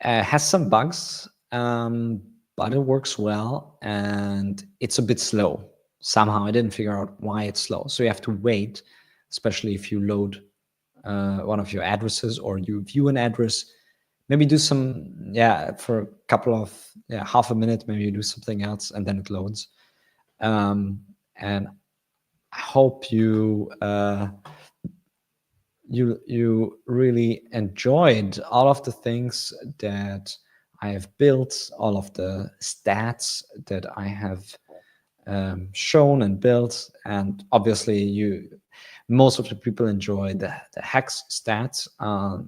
Has some bugs, but it works well, and it's a bit slow. Somehow I didn't figure out why it's slow. So you have to wait, especially if you load one of your addresses or you view an address. Maybe do some, for a couple of, half a minute, maybe you do something else and then it loads. And I hope you you really enjoyed all of the things that I have built, all of the stats that I have shown and built, and obviously most of the people enjoy the hex stats,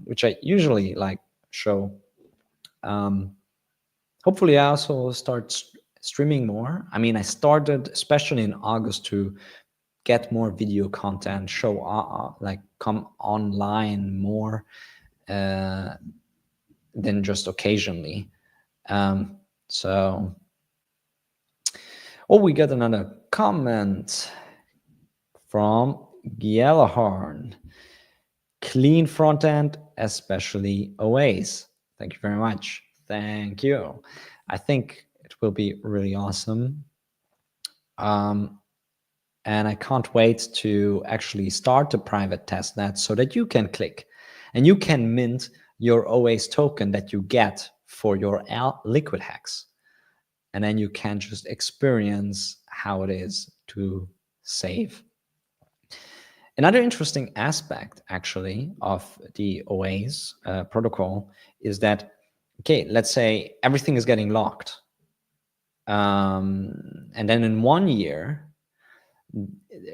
which I usually like show. Hopefully I also start streaming more. I mean, I started especially in August to get more video content, show like come online more than just occasionally. So, we got another comment from Gielahorn. Clean front end, especially OAs. Thank you very much. Thank you. I think it will be really awesome. And I can't wait to actually start a private testnet so that you can click and you can mint your OAS token that you get for your LiquidHEX. And then you can just experience how it is to save. Another interesting aspect, actually, of the OAS protocol is that, okay, let's say everything is getting locked. And then in 1 year,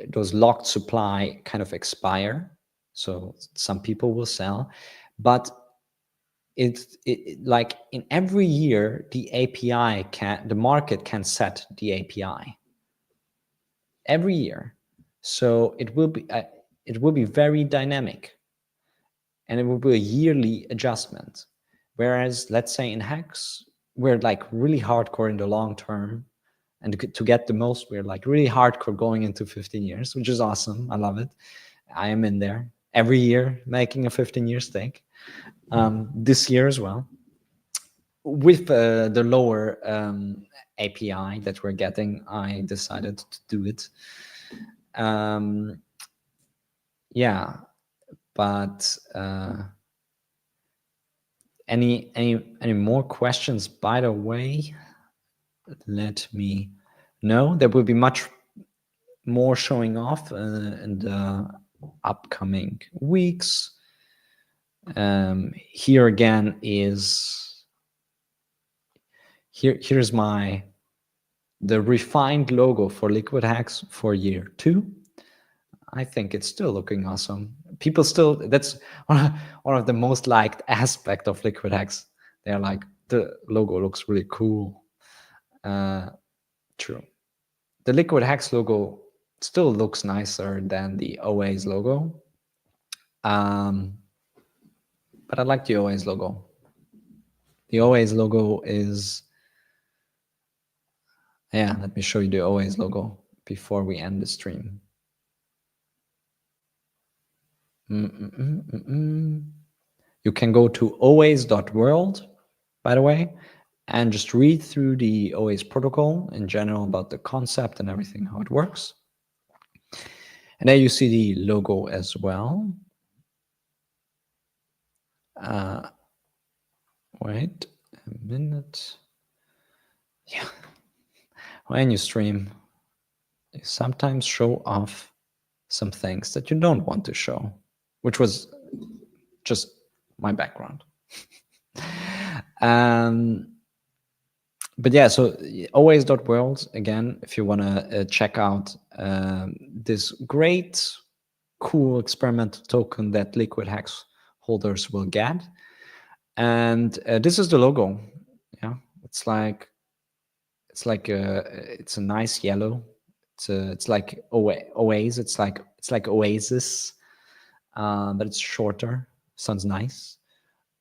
those locked supply kind of expire. So some people will sell, but it like in every year, the market can set the API every year. So it will be very dynamic, and it will be a yearly adjustment. Whereas let's say in Hex, we're like really hardcore in the long term, and to get the most, we're like really hardcore going into 15 years, which is awesome. I love it. I am in there every year making a 15-year stake. This year as well, with the lower API that we're getting, I decided to do it. Yeah, but any more questions, by the way, let me know. There will be much more showing off in the upcoming weeks. Here again is here's my the refined logo for LiquidHEX for year 2, I think it's still looking awesome. People still, that's one of the most liked aspect of LiquidHEX. They're like, the logo looks really cool. True. The LiquidHEX logo still looks nicer than the OA's logo. But I like the OA's logo. The OA's logo is, yeah, let me show you the OA's logo before we end the stream. You can go to oas.world, by the way, and just read through the OA's protocol in general about the concept and everything, how it works. And there you see the logo as well. Wait a minute. Yeah. When you stream, you sometimes show off some things that you don't want to show, which was just my background. But yeah, so always.world, again, if you want to check out this great, cool experimental token that LiquidHEX holders will get. And this is the logo. Yeah, it's a nice yellow. It's like Oasis. It's like Oasis, but it's shorter. Sounds nice.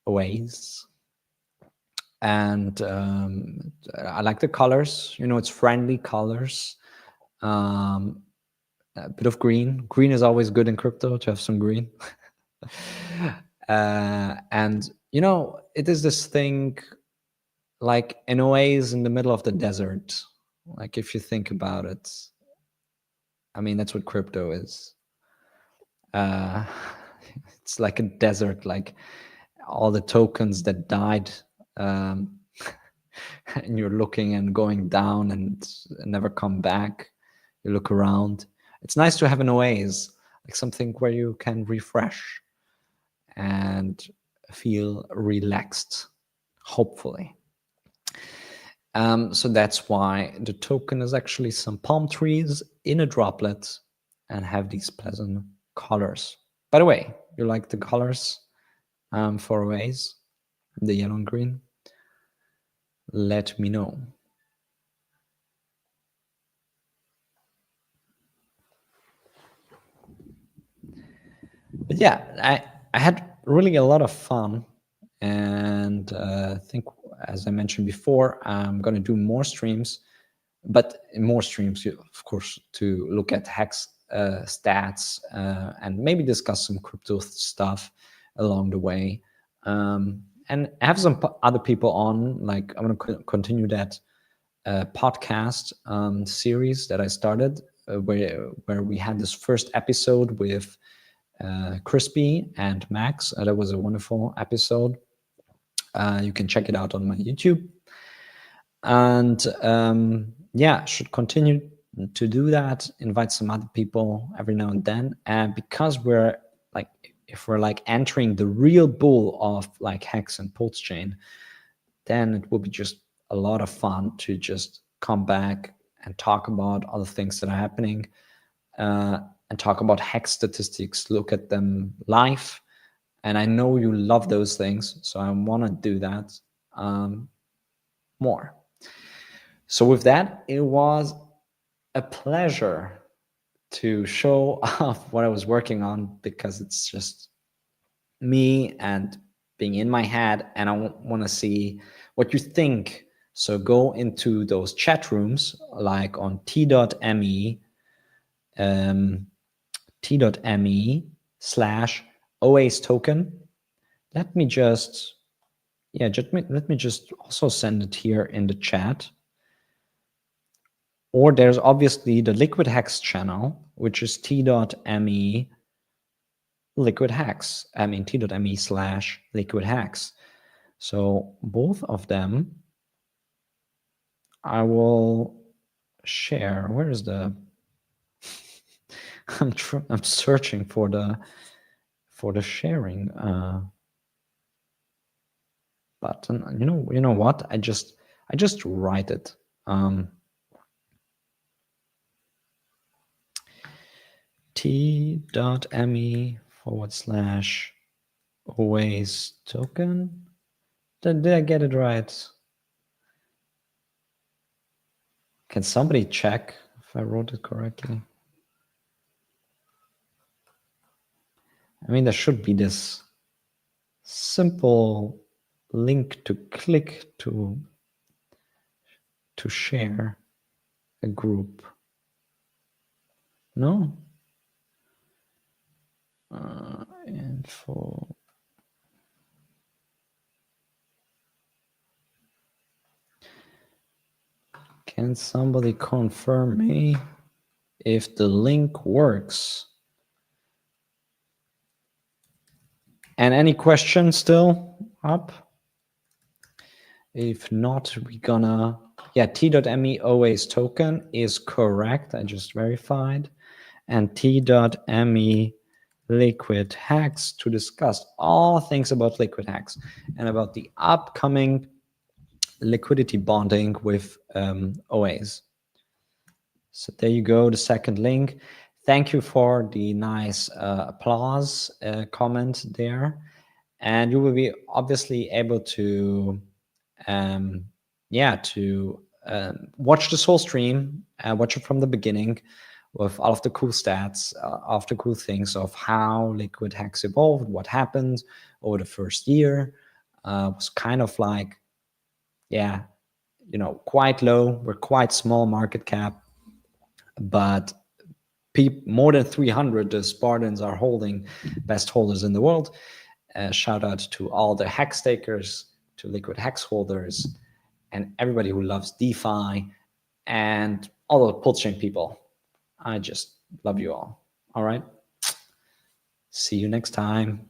Oasis. And I like the colors. You know, it's friendly colors. A bit of green. Green is always good in crypto, to have some green. And you know, it is this thing like an oasis in the middle of the desert. Like if you think about it, I mean, that's what crypto is. It's like a desert, like all the tokens that died, and you're looking and going down and never come back. You look around. It's nice to have an oasis, like something where you can refresh and feel relaxed, hopefully. So that's why the token is actually some palm trees in a droplet and have these pleasant colors. By the way, you like the colors for Oasis, the yellow and green? Let me know. But yeah, I had really a lot of fun. And I think, as I mentioned before, I'm going to do more streams, but more streams, of course, to look at Hex stats and maybe discuss some crypto stuff along the way. And have some other people on, like I'm going to continue that podcast series that I started where we had this first episode with Crispy and Max. That was a wonderful episode. You can check it out on my YouTube. And yeah, should continue to do that, invite some other people every now and then. And because we're like, if we're like entering the real bull of like Hex and Pulse Chain, then it will be just a lot of fun to just come back and talk about other things that are happening and talk about Hex statistics, look at them live. And I know you love those things, so I want to do that more. So with that, it was a pleasure to show off what I was working on, because it's just me and being in my head, and I want to see what you think. So go into those chat rooms, like on t.me, t.me/OAS token. Let me just, yeah, let me just also send it here in the chat. Or there's obviously the LiquidHEX channel, which is t.me LiquidHEX. I mean t.me/LiquidHEX. So both of them I will share. Where is the? I'm searching for the sharing button. You know what? I just write it. t.me/always token. Did I get it right? Can somebody check if I wrote it correctly? I mean, there should be this simple link to click to share a group. No? Info. Can somebody confirm me if the link works? And any questions still up? If not, we're gonna, yeah, t.me always token is correct. I just verified. And t.me LiquidHEX to discuss all things about LiquidHEX and about the upcoming liquidity bonding with OAs. So there you go, the second link. Thank you for the nice applause comment there. And you will be obviously able to, watch this whole stream, watch it from the beginning with all of the cool stats, all of the cool things of how LiquidHEX evolved, what happened over the first year. It was kind of like, yeah, quite low. We're quite small market cap, but more than 300 Spartans are holding, best holders in the world. Shout out to all the hex takers, to LiquidHEX holders, and everybody who loves DeFi, and all the pulse chain people. I just love you all. All right. See you next time.